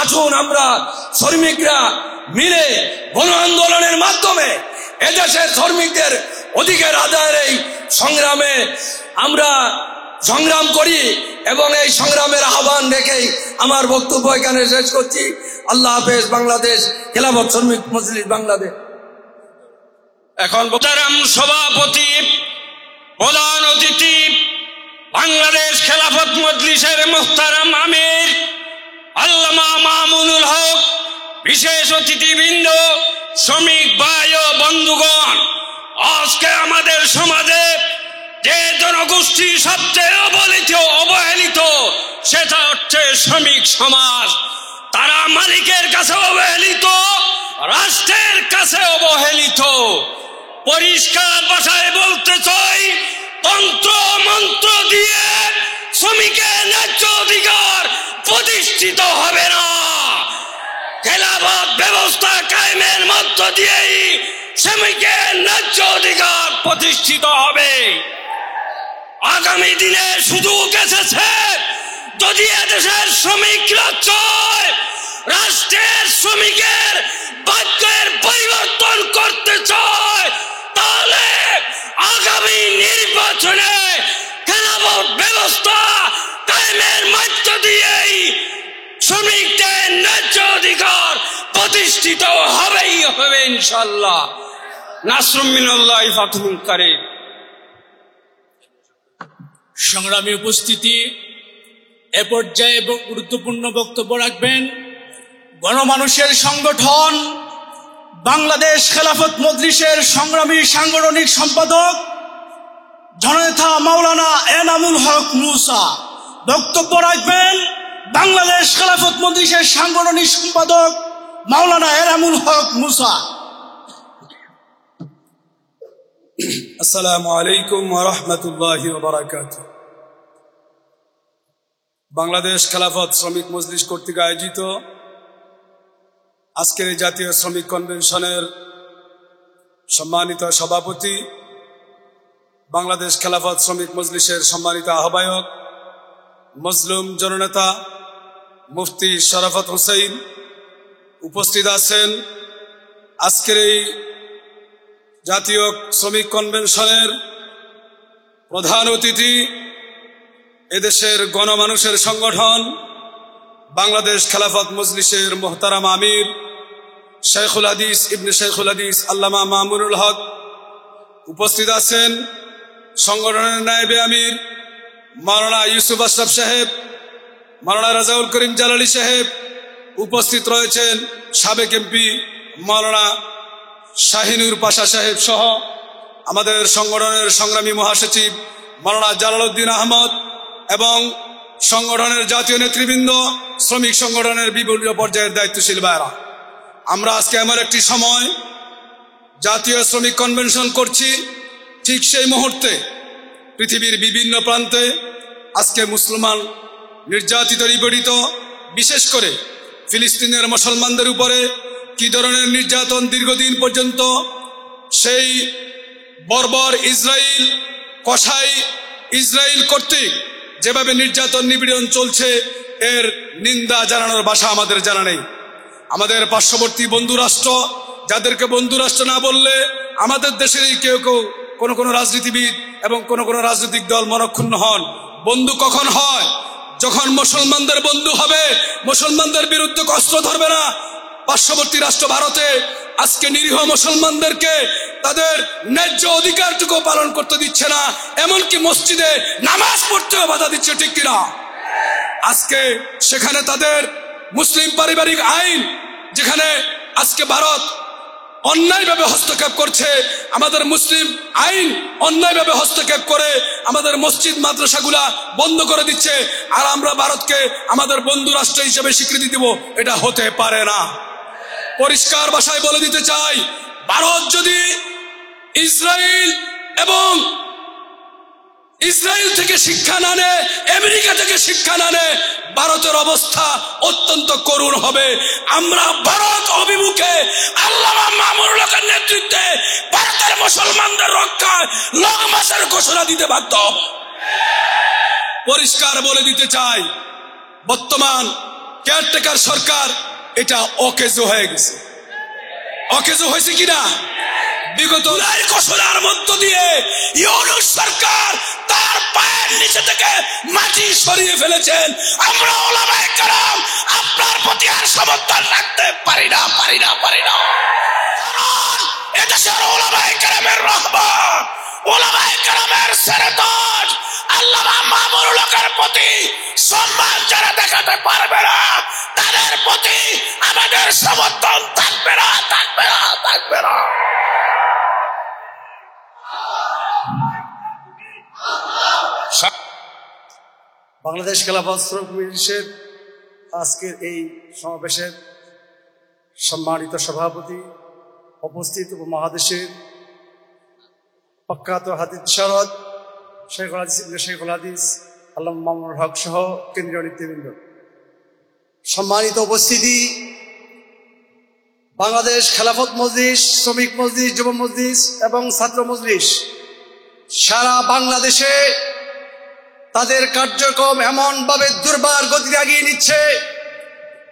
আসুন আমরা শ্রমিকরা মিলে গণ আন্দোলনের মাধ্যমে এদেশের শ্রমিকদের অধিকার আদায়ের এই সংগ্রামে আমরা সংগ্রাম করি এবং এই সংগ্রামের আহ্বান রেখেই আমার বক্তব্য এখানে শেষ করছি। আল্লাহ হাফেজ। বাংলাদেশ খেলাফত শ্রমিক মজলিস বাংলাদেশ। এখন মোহতারাম সভাপতি, প্রধান অতিথি, বাংলাদেশ খেলাফত মজলিসের মোহতারাম আমির আল্লামা মামুনুল হক, বিশেষ অতিথিবৃন্দ, শ্রমিক ভাই ও বন্ধুগণ, আজকে আমাদের সমাজে যে জনগোষ্ঠী সবচেয়ে অবহেলিত সেটা হচ্ছে শ্রমিক সমাজ। তারা মালিকের কাছে অবহেলিত, রাষ্ট্রের কাছে অবহেলিত। পরিষ্কার ভাষায় বলতে চাই, তন্ত্র মন্ত্র দিয়ে শ্রমিকের ন্যায্য অধিকার প্রতিষ্ঠিত হবে না। খেলাফত ব্যবস্থা কায়েমের মধ্য দিয়েই শ্রমিকের ন্যায্য অধিকার প্রতিষ্ঠিত হবে। আগামী দিনে সুযোগ এসেছে, যদি এদেশের শ্রমিকরা চায় রাষ্ট্রের শ্রমিকের ভাগ্যের পরিবর্তন করতে চায়, তাহলে আগামী নির্বাচনে খেলাফত ব্যবস্থা কায়েমের মধ্য দিয়েই শ্রমিকদের ন্যায্য অধিকার প্রতিষ্ঠিত হবেই হবে ইনশাআল্লাহ। নাসরুম মিনাল্লাহি ফাতহুন কারীম। সংগ্রামী উপস্থিতি, এ পর্যায়ে গুরুত্বপূর্ণ বক্তব্য রাখবেন গণমানুষের সংগঠন বাংলাদেশ খেলাফত মজলিসের সংগ্রামী সাংগঠনিক সম্পাদক জননেতা মাওলানা এনামুল হক মুসা। বক্তব্য রাখবেন বাংলাদেশ খেলাফত মজলিসের সাংগঠনিক সম্পাদক মাওলানা এনামুল হক মুসা। আসসালামু আলাইকুম ওয়া রাহমাতুল্লাহি ওয়া বারাকাতুহু। বাংলাদেশ খেলাফত শ্রমিক মজলিস কর্তৃক আয়োজিত আজকের এই জাতীয় শ্রমিক কনভেনশনের সম্মানিত সভাপতি, বাংলাদেশ খেলাফত শ্রমিক মজলিসের সম্মানিত আহ্বায়ক, মজলুম জননেতা মুফতি শরাফত হোসেন, উপস্থিত আছেন আজকের এই জাতীয় শ্রমিক কনভেনশনের প্রধান অতিথি, এদেশের গণমানুষের সংগঠন বাংলাদেশ খেলাফত মজলিসের মোহতারাম আমির শেখুল হাদিস ইবনে শেখুল হাদিস আল্লামা মামুনুল হক, উপস্থিত আছেন সংগঠনের নায়েবে আমির মাওলানা ইউসুফ আশরাফ সাহেব, মাওলানা রাজাউল করিম জালালি সাহেব, উপস্থিত রয়েছেন সাবেক এমপি মাওলানা শাহিনুর পাশা সাহেব সহ আমাদের সংগঠনের সংগ্রামী মহাসচিব মাওলানা জালালউদ্দিন আহমদ এবং সংগঠনের জাতীয় নেতৃবৃন্দ, শ্রমিক সংগঠনের বিভিন্ন পর্যায়ের দায়িত্বশীল ভাইরা। আমরা আজকে এমন একটি সময় জাতীয় শ্রমিক কনভেনশন করছি, ঠিক সেই মুহূর্তে পৃথিবীর বিভিন্ন প্রান্তে আজকে মুসলমান নির্যাতিত নিপীড়িত, বিশেষ করে ফিলিস্তিনের মুসলমানদের উপরে কি ধরনের নির্যাতন দীর্ঘদিন পর্যন্ত সেই বর্বর ইসরায়েল কসাই ইসরায়েল কর্তৃক যেভাবে নির্যাতন নিপীড়ন চলছে, এর নিন্দা জানানোর ভাষা আমাদের জানা নেই। আমাদের পার্শ্ববর্তী বন্ধু রাষ্ট্র যাদেরকে বন্ধু রাষ্ট্র না বললে আমাদের দেশেরই কেউ কেউ কোনো রাজনীতিবিদ এবং কোনো রাজনৈতিক দল মনক্ষুণ্ণ হন। বন্ধু কখন হয়? যখন মুসলমানদের বন্ধু হবে, মুসলমানদের বিরুদ্ধে অস্ত্র ধরবে না। পার্শ্ববর্তী রাষ্ট্র ভারতে আজকে নিরীহ মুসলমানদেরকে তাদের ন্যায্য অধিকারটুকু পালন করতে দিচ্ছে না, এমনকি মসজিদে নামাজ পড়তেও বাধা দিচ্ছে, ঠিক কিনা? আজকে সেখানে তাদের মুসলিম পারিবারিক আইন, যেখানে আজকে ভারত অন্যায়ভাবে হস্তক্ষেপ করছে, আমাদের মুসলিম আইন অন্যায়ভাবে হস্তক্ষেপ করে আমাদের মসজিদ মাদ্রাসাগুলা বন্ধ করে দিচ্ছে, আর আমরা ভারতকে আমাদের বন্ধু রাষ্ট্র হিসেবে স্বীকৃতি দিব। এটা হতে পারে না। পরিষ্কার ভাষায় বলে দিতে চাই, ভারত যদি ইসরায়েল থেকে শিক্ষা না নেয়, আমেরিকা থেকে শিক্ষা না নেয়, ভারতের অবস্থা অত্যন্ত করুণ হবে। আমরা ভারত অভিমুখে আল্লামা মামুনুল হকের নেতৃত্বে ভারতের মুসলমানদের রক্ষায় লং মার্চের ঘোষণা দিতে বাধ্য। পরিষ্কার বলে দিতে চাই, বর্তমান কেয়ারটেকার সরকার এটা অকেজো হয়ে গেছে। অকেজো হয়েছে কিনা? বিগত ঘোষণার মধ্য দিয়ে ইউনূস সরকার তার পায়ের নিচে থেকে মাটি সরিয়ে ফেলেছেন। আমরা উলামায়ে কেরাম আপনার প্রতি আর সমর্থন রাখতে পারি না। কারণ এদেশের উলামায়ে কেরামের রহমত, উলামায়ে কেরামের সেরেতাজ, আল্লামা মামুনুল হকের প্রতি সম্মান যারা দেখাতে পারবে না, তাদের প্রতি আমাদের সমর্থন থাকবে না। বাংলাদেশ খেলাফত শ্রমিক মজলিসের আজকের এই সমাবেশের সম্মানিত সভাপতি, উপস্থিত উপমহাদেশের প্রখ্যাত হাদিস বিশারদ শেখুল হাদিস আল্লামা মামুনুল হক সহ কেন্দ্রীয় নেতৃবৃন্দ, সম্মানিত উপস্থিতি, বাংলাদেশ খেলাফত মজলিস, শ্রমিক মজলিস, যুব মজলিস এবং ছাত্র মজলিস সারা বাংলাদেশে তাদের কার্যক্রম এমনভাবে দুর্বার গতিতে এগিয়ে নিচ্ছে,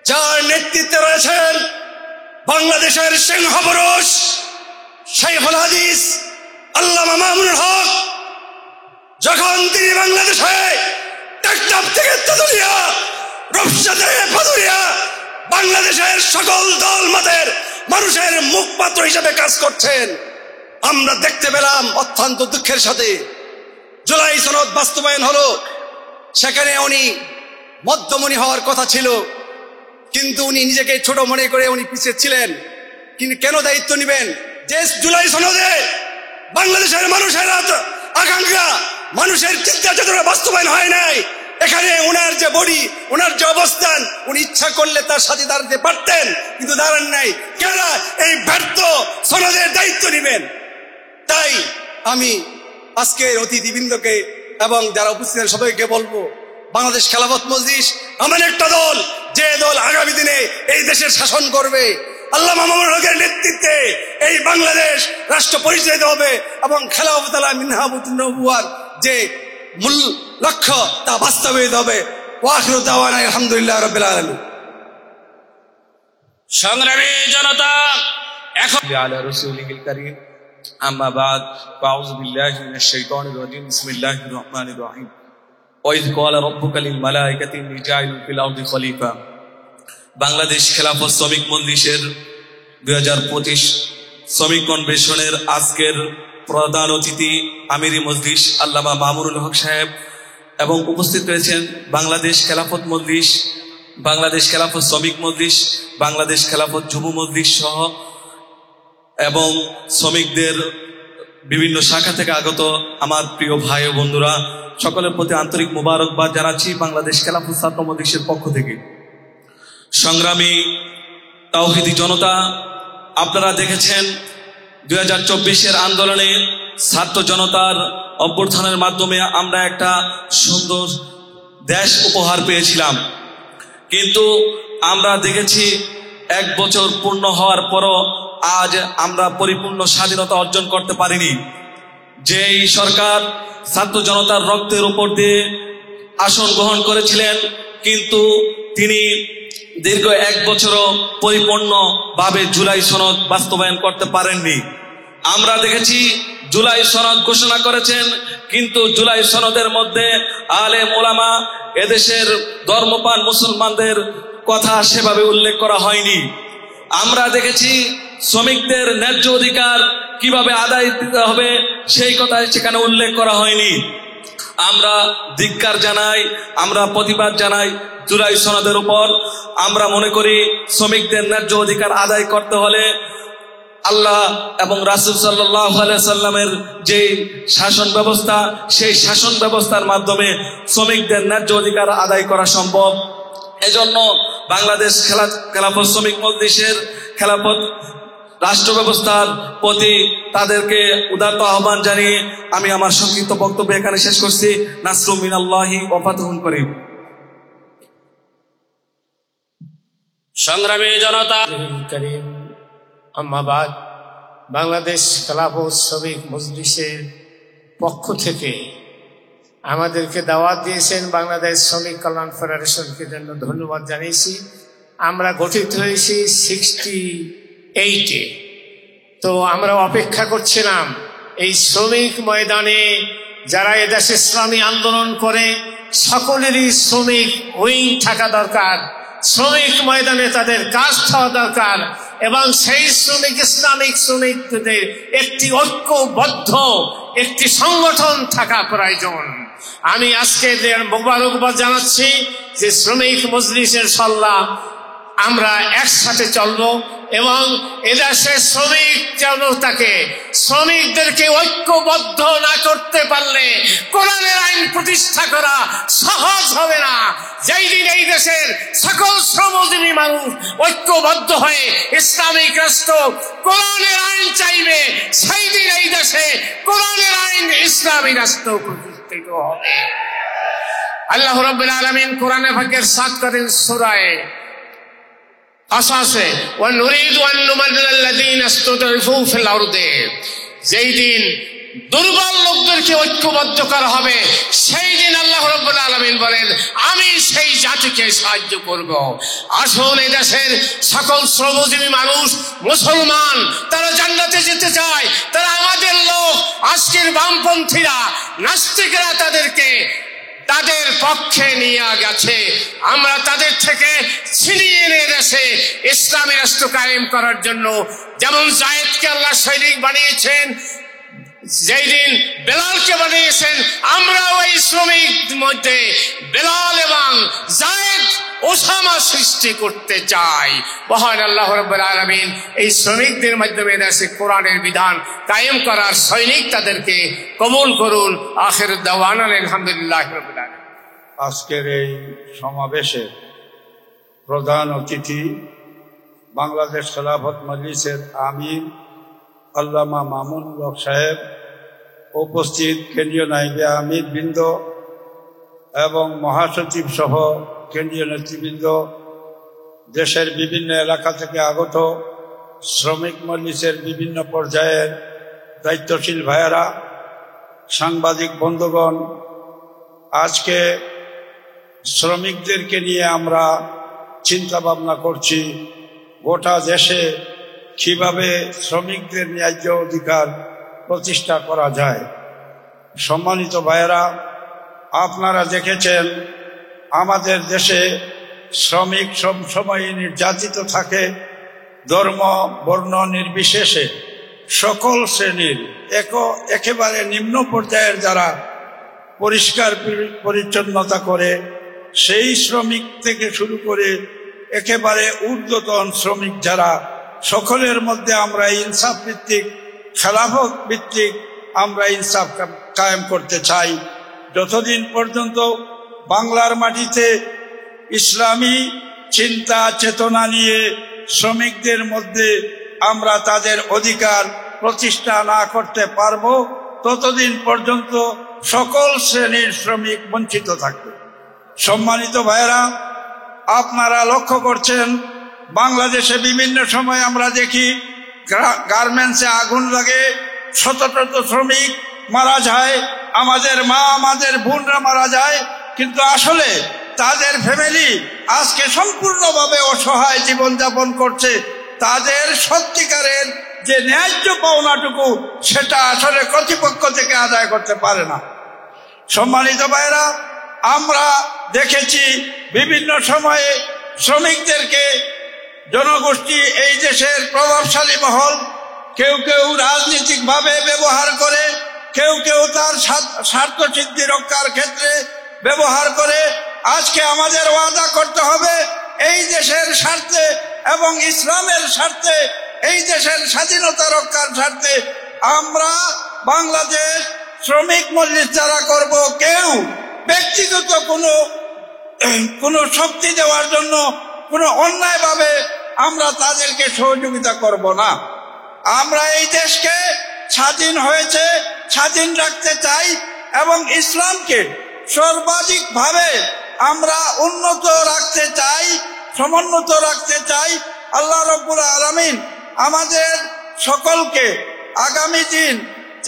যার নেতৃত্বে রয়েছেন বাংলাদেশের সিংহপুরুষ শেখুল হাদিস আল্লামা মামুনুল হক। যখন তিনি বাংলাদেশে টেকনাফ থেকে তেতুলিয়া, রূপসা থেকে পাতুরিয়া বাংলাদেশের সকল দল মতের মানুষের মুখপাত্র হিসেবে কাজ করছেন, আমরা দেখতে পেলাম অত্যন্ত দুঃখের সাথে জুলাই সনদ বাস্তবায়ন হলো। সেখানে উনি মধ্যমণি হওয়ার কথা ছিল, কিন্তু উনি নিজেকে ছোট মনে করে উনি পিছিয়ে ছিলেন। কিন্তু কেন দায়িত্ব নেবেন যে জুলাই সনদে বাংলাদেশের মানুষের আকাঙ্ক্ষা, মানুষের চিন্তা চেতনা বাস্তবায়ন হয় নাই? এখানে ওনার যে বডি, ওনার যে অবস্থান, উনি ইচ্ছা করলে তার সাথে দাঁড়াতে পারতেন, কিন্তু দাঁড়ান নাই। কেন এই ব্যর্থ সনদের দায়িত্ব নেবেন? তাই আমি আজকের অতিথিবৃন্দকে এবং যারা উপস্থিত সবাইকে বলবো, বাংলাদেশ খেলাফত মজলিস এমন একটা দল, যে দল আগামী দিনে এই দেশের শাসন করবে। আল্লামা মামুনুল হকের নেতৃত্বে এই বাংলাদেশ রাষ্ট্র পরিচালিত হবে এবং খেলাফত আলা মিনহাজুন নবুওয়ার যে মূল লক্ষ্য তা বাস্তবায়িত হবে। ওয়া আখিরু দাওয়ানা আলহামদুলিল্লাহ রাব্বিল আলামিন। সংগ্রামী জনতা, এখন على رسوله الكريم أما بعد فأعوذ بالله من الشيطان الرجيم بسم الله الرحمن الرحيم وإذ قال ربك للملائكة إني جاعل في الأرض خليفة। বাংলাদেশ খেলাফত শ্রমিক মজলিসের 2025 শ্রমিক কনভেনশনের আজকের প্রধান অতিথি আমিরি মজলিস আল্লামা মামুনুল হক সাহেব, এবং উপস্থিত রয়েছেন বাংলাদেশ খেলাফত মজলিস, বাংলাদেশ খেলাফত শ্রমিক মজলিস, বাংলাদেশ খেলাফত যুব মজলিস সহ এবং শ্রমিকদের বিভিন্ন শাখা থেকে আগত আমার প্রিয় ভাই ও বন্ধুরা, সকলের প্রতি আন্তরিক মোবারকবাদ জানাচ্ছি বাংলাদেশ খেলাফত ছাত্র মজলিসের পক্ষ থেকে। সংগ্রামী তাওহীদি জনতা, আপনারা দেখেছেন 2024 আন্দোলনে ছাত্র জনতার অভ্যুত্থানের মাধ্যমে আমরা একটা সুন্দর দেশ উপহার পেয়েছিলাম, কিন্তু আমরা দেখেছি 1 বছর পূর্ণ হওয়ার পরও আজ আমরা পরিপূর্ণ স্বাধীনতা অর্জন করতে পারিনি। যেই সরকার ছাত্র জনতার রক্তের উপর দিয়ে আসন গ্রহণ করেছিলেন, কিন্তু তিনি দীর্ঘ 1 বছরও পরিপূর্ণভাবে জুলাই সনদ বাস্তবায়ন করতে পারেননি। আমরা দেখেছি জুলাই সনদ ঘোষণা করেছেন, কিন্তু জুলাই সনদের মধ্যে আলেম ওলামা এদেশের ধর্মপ্রাণ মুসলমানদের কথা সেভাবে উল্লেখ করা হয়নি। আমরা দেখেছি শ্রমিকদের ন্যায্য অধিকার কিভাবে আদায় দিতে হবে সেই কথা সেখানে উল্লেখ করা হয়নি। আমরা ধিক্কার জানাই, আমরা প্রতিবাদ জানাই জুলাই সনদের উপর। আমরা মনে করি শ্রমিকদের ন্যায্য অধিকার আদায় করতে হলে আল্লাহ এবং রাসূল সাল্লাল্লাহু আলাইহি সাল্লামের যে শাসন ব্যবস্থা, সেই শাসন ব্যবস্থার মাধ্যমে শ্রমিকদের ন্যায্য অধিকার আদায় করা সম্ভব। এজন্য বাংলাদেশ খেলাফত শ্রমিক মজলিসের খেলাফত রাষ্ট্র ব্যবস্থার প্রতি তাদেরকে উদাত্ত আহ্বান জানিয়ে আমি আমার সংক্ষিপ্ত বক্তব্য এখানে শেষ করছি। নাসরুম মিনাল্লাহি ওয়া ফাতহুন করিম। সংগ্রামী জনতা, আম্মাবাদ, বাংলাদেশ খেলাফত শ্রমিক মজলিসের পক্ষ থেকে আমাদেরকে দাওয়াত দিয়েছেন, বাংলাদেশ শ্রমিক কল্যাণ ফেডারেশনকে জন্য ধন্যবাদ জানিয়েছি। আমরা গঠিত হয়েছি 68-এ। তো আমরা অপেক্ষা করছিলাম এই শ্রমিক ময়দানে যারা এদেশে ইসলামী আন্দোলন করে সকলেরই শ্রমিক উইং থাকা দরকার, শ্রমিক ময়দানে তাদের কাজ থাকা দরকার, এবং সেই শ্রমিক ইসলামিক শ্রমিকদের একটি ঐক্যবদ্ধ একটি সংগঠন থাকা প্রয়োজন। আমি আজকে মোবারকবাদ জানাচ্ছি যে শ্রমিক মজলিসের সল্লাহ আমরা একসাথে চলবো এবং এদেশে শ্রমিক জনতাকে, শ্রমিকদেরকে ঐক্যবদ্ধ না করতে পারলে কোরআনের আইন প্রতিষ্ঠা করা সহজ হবে না। যেই দিন এই দেশের সকল শ্রমজীবী মানুষ ঐক্যবদ্ধ হয়ে ইসলামিক রাষ্ট্র কোরআনের আইন চাইবে, সেই দিন এই দেশে কোরআনের আইন ইসলামী রাষ্ট্র প্রতিষ্ঠিত হবে। আল্লাহ রাব্বুল আলামিন কোরআনে পাকের 7 করেন সূরা আসাসে ওয়া নুরিদু আন নুমাল্লিলাল্লাযীনা ইসতুদঈফু ফিল আরদি, যেই দিন দুর্বল লোকদেরকে ঐক্যবদ্ধ করা হবে সেই দিন আল্লাহ রাব্বুল আলামিন বলেন আমি সেই জাতিকে সাহায্য করব। আসুন এই দেশের সকল শ্রমজীবী মানুষ মুসলমান, তারা জান্নাতে যেতে চায়, তারা আমাদের লোক। আজকের বামপন্থীরা নাস্তিকরা তাদেরকে তাদের পক্ষে নিয়ে গেছে, আমরা তাদের থেকে ছিনিয়ে এনে দেশে ইসলামী রাষ্ট্র কায়েম করার জন্য, যেমন জায়েদকে আল্লাহ সৈনিক বানিয়েছেন, যেই দিন বেলালকে বানিয়েছেন, আমরা ওই শ্রমিক মধ্যে বেলাল এবং জায়েদ, ওসামা সৃষ্টি করতে চাই। মহান আল্লাহ রাব্বুল আলামিন এই শ্রমিকদের মাধ্যমে দেশে কোরআনের বিধান কায়েম করার সৈনিক তাদেরকে কবুল করুন। আখির দাওয়ানা আলহামদুলিল্লাহি রাব্বিল আলামিন। আজকের এই সমাবেশে প্রধান অতিথি বাংলাদেশ খেলাফত মজলিসের আমির আল্লামা মামুনুল হক সাহেব, উপস্থিত কেন্দ্রীয় নায়েবে আমির বৃন্দ এবং মহাসচিব সহ কেন্দ্রীয় নেতৃবৃন্দ, দেশের বিভিন্ন এলাকা থেকে আগত শ্রমিক মজলিসের বিভিন্ন পর্যায়ের দায়িত্বশীল ভাইয়েরা, সাংবাদিক বন্ধুগণ, আজকে শ্রমিকদেরকে নিয়ে আমরা চিন্তা ভাবনা করছি গোটা দেশে কিভাবে শ্রমিকদের ন্যায্য অধিকার প্রতিষ্ঠা করা যায়। সম্মানিত ভাইয়েরা, আপনারা দেখেছেন আমাদের দেশে শ্রমিক সবসময় নির্যাতিত থাকে, ধর্ম বর্ণ নির্বিশেষে সকল শ্রেণীর একেবারে নিম্ন পর্যায়ের যারা পরিষ্কার পরিচ্ছন্নতা করে সেই শ্রমিক থেকে শুরু করে একেবারে ঊর্ধ্বতন শ্রমিক যারা, সকলের মধ্যে আমরা ইনসাফ ভিত্তিক, খেলাফত ভিত্তিক আমরা ইনসাফ কায়েম করতে চাই। যতদিন পর্যন্ত বাংলার মাটিতে ইসলামী চিন্তা চেতনা নিয়ে শ্রমিকদের মধ্যে আমরা তাদের অধিকার প্রতিষ্ঠা না করতে পারবো, ততদিন পর্যন্ত সকল শ্রেণীর শ্রমিক বঞ্চিত থাকবে। সম্মানিত ভাইয়েরা, আপনারা লক্ষ্য করছেন বাংলাদেশে বিভিন্ন সময় আমরা দেখি গার্মেন্টসে আগুন লাগে, শত শত শ্রমিক মারা যায়, আমাদের মা আমাদের বোনরা মারা যায়, কিন্তু আসলে তাদের ফ্যামিলি আজকে সম্পূর্ণভাবে অসহায় জীবনযাপন করছে, তাদের সত্যিকারের যে ন্যায্য পাওনাটুকু সেটা আসলে কর্তৃপক্ষ থেকে আদায় করতে পারে না। সম্মানিত ভাইরা, আমরা দেখেছি বিভিন্ন সময়ে শ্রমিকদেরকে জনগোষ্ঠী, এই দেশের প্রভাবশালী মহল কেউ কেউ রাজনৈতিকভাবে ব্যবহার করে, কেউ কেউ তার স্বার্থ সিদ্ধি রক্ষার ক্ষেত্রে ব্যবহার করে। আজকে আমাদের ওয়াদা করতে হবে এই দেশের স্বার্থে এবং ইসলামের স্বার্থে, এই দেশের স্বাধীনতা রক্ষার স্বার্থে আমরা বাংলাদেশ শ্রমিক মজলিস যারা করব, কেউ ব্যক্তিগত কোনো শক্তি দেওয়ার জন্য কোনো অন্যায়ভাবে আমরা তাদেরকে সহযোগিতা করব না। আমরা এই দেশকে স্বাধীন হয়েছে স্বাধীন রাখতে চাই এবং ইসলামকে সর্বাধিকভাবে আমরা উন্নত রাখতে চাই, সমুন্নত রাখতে চাই। আল্লাহ রাব্বুল আলামিন আমাদের সকলকে আগামী দিন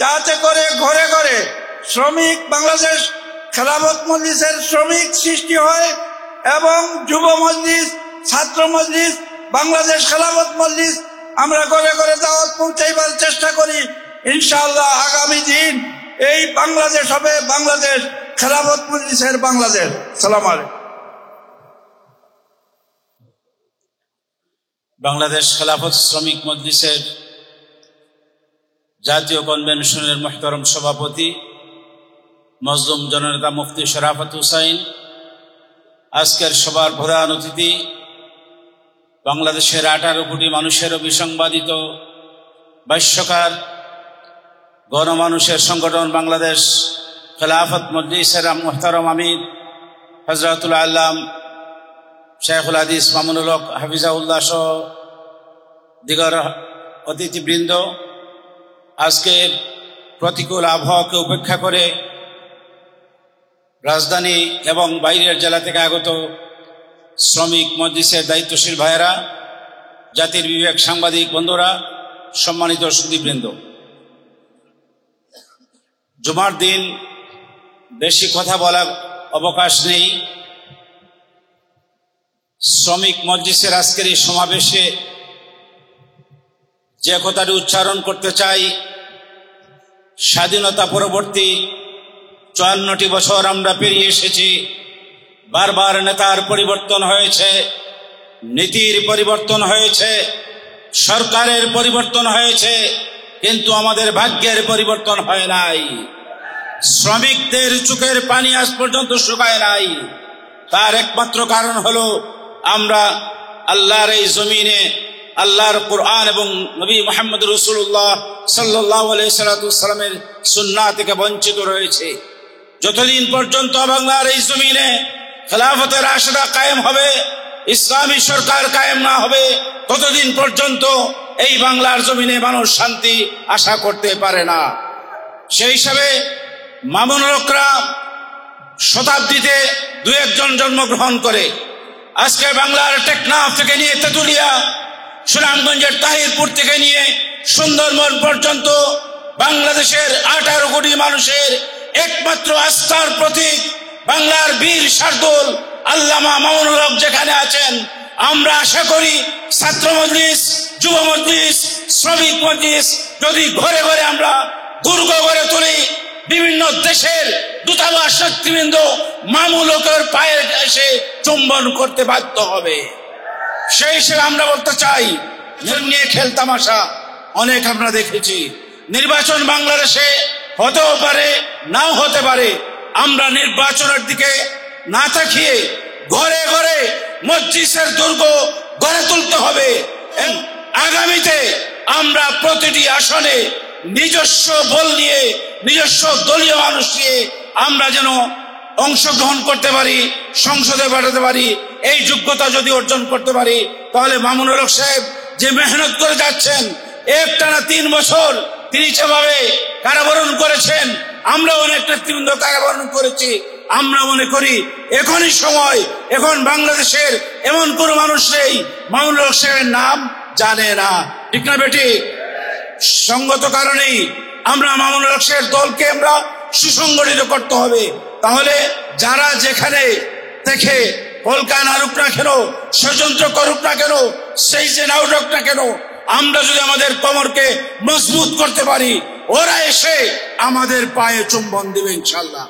যাতে করে ঘরে ঘরে শ্রমিক, বাংলাদেশ খেলাফত মজলিসের শ্রমিক সৃষ্টি হয় এবং যুব মজলিস, ছাত্র মজলিস, বাংলাদেশ খেলাফত মজলিস আমরা ঘরে ঘরে দাওয়াত পৌঁছাইবার চেষ্টা করি। ইনশাআল্লাহ আগামী দিন এই বাংলাদেশ হবে বাংলাদেশ খেলাফত মজলিসের বাংলাদেশ। সালাম আলাইকুম। বাংলাদেশ খেলাফত শ্রমিক মজলিসের জাতীয় কনভেনশনের মুহতারাম সভাপতি মজলুম জননেতা মুফতি শরাফত হুসাইন, আজকের সভার প্রধান অতিথি, বাংলাদেশের 18 কোটি মানুষের অভিসংবাদিত ভাষ্যকার, গণমানুষের সংগঠন বাংলাদেশ খেলাফত মজলিসের মুহতারাম আমির হযরতুল আল্লাম শেখুল হাদিস মামুনুল হক হাফিজাহুল্লাহ সহ দিগর অতিথিবৃন্দ, আজকের প্রতিকূল আবহাওয়াকে উপেক্ষা করে রাজধানী এবং বাইরের জেলা থেকে আগত শ্রমিক মজলিসের দায়িত্বশীল ভাইয়েরা, জাতির বিবেক সাংবাদিক বন্ধুরা, সম্মানিত সুধীবৃন্দ, জুমার দিন বেশি কথা বলার অবকাশ নেই। শ্রমিক মজলিসের আজকের এই সমাবেশে যে কথাটি উচ্চারণ করতে চাই, স্বাধীনতা পরবর্তী 54টি বছর আমরা পেরিয়ে এসেছি। বারবার নেতার পরিবর্তন হয়েছে, নীতির পরিবর্তন হয়েছে, সরকারের পরিবর্তন হয়েছে, কিন্তু আমাদের ভাগ্যের পরিবর্তন হয় নাই। শ্রমিকদের চোখের পানি আজ পর্যন্ত শুকায় নাই। তার একমাত্র কারণ হলো আমরা আল্লাহর এই জমিনে আল্লাহর কোরআন এবং নবী মুহাম্মদ রাসূলুল্লাহ সাল্লাল্লাহু আলাইহি সাল্লামের সুন্নাহ থেকে বঞ্চিত রয়েছে। যতদিন পর্যন্ত বাংলার এই জমিনে খেলাফতের রাশেদা কায়েম হবে, ইসলামী সরকার কায়েম না হবে, ততদিন পর্যন্ত এই বাংলার জমিনে মানুষ শান্তি আশা করতে পারে না। সেই হিসাবে মামুনুল হকরা শতাব্দীতে 2-1 জন জন্মগ্রহণ করে আজকে বাংলার টেকনাফ থেকে নিয়ে তেতুলিয়া, সুনামগঞ্জের তাহিরপুর থেকে নিয়ে সুন্দরবন পর্যন্ত বাংলাদেশের 18 কোটি মানুষের একমাত্র আস্থার প্রতীক বাংলার বীর শার্দুল আল্লামা মামুনুল হক যেখানে আছেন, আমরা আশা করি ছাত্র মজলিস, যুব মজলিস, শ্রমিক মজলিস যদি ঘরে ঘরে আমরা দুর্গ গড়ে তুলি, বিভিন্ন দেশের দূতাবাস নেতৃবৃন্দ মামুনুল হকের পায়ে এসে চুম্বন করতে বাধ্য হবে। সেই হিসেবে আমরা বলতে চাই, নিয়ে খেলতামাশা অনেক আমরা দেখেছি। নির্বাচন বাংলাদেশে হতেও পারে, নাও হতে পারে। আমরা নির্বাচনের দিকে না তাকিয়ে ঘরে ঘরে মজলিসের দুর্গ গড়ে তুলতে হবে। আগামীতে আমরা প্রতিটি আসনে নিজস্ব বল নিয়ে, নিজস্ব দলীয় মানুষ নিয়ে আমরা যেন অংশগ্রহণ করতে পারি, সংসদে পাঠাতে পারি। এই যোগ্যতা যদি অর্জন করতে পারি, তাহলে মামুনুল হক সাহেব যে মেহনত করে যাচ্ছেন, একটানা 3 বছর তিনি যেভাবে কারাবরণ করেছেন, আমরা অনেক নেতৃবৃন্দ কারাবরণ করেছি। আমরা মনে করি এখনই সময়, এখন বাংলাদেশের এমন কোন মানুষ নেই মামুনুল হক সাহেবের নাম জানে না, ঠিক না বেটি? সঙ্গত কারণেই আমরা মামুনুল হক সাহেবের দলকে আমরা সুসংগঠিত করতে হবে। তাহলে যারা যেখানে দেখে কলকা নাড়ুক না কেন, ষড়যন্ত্র করুক না কেন, সেই যে নাউডক না কেন, আমরা যদি আমাদের কোমরকে মজবুত করতে পারি, ওরা এসে আমাদের পায়ে চুম্বন দিবে ইনশাল্লাহ।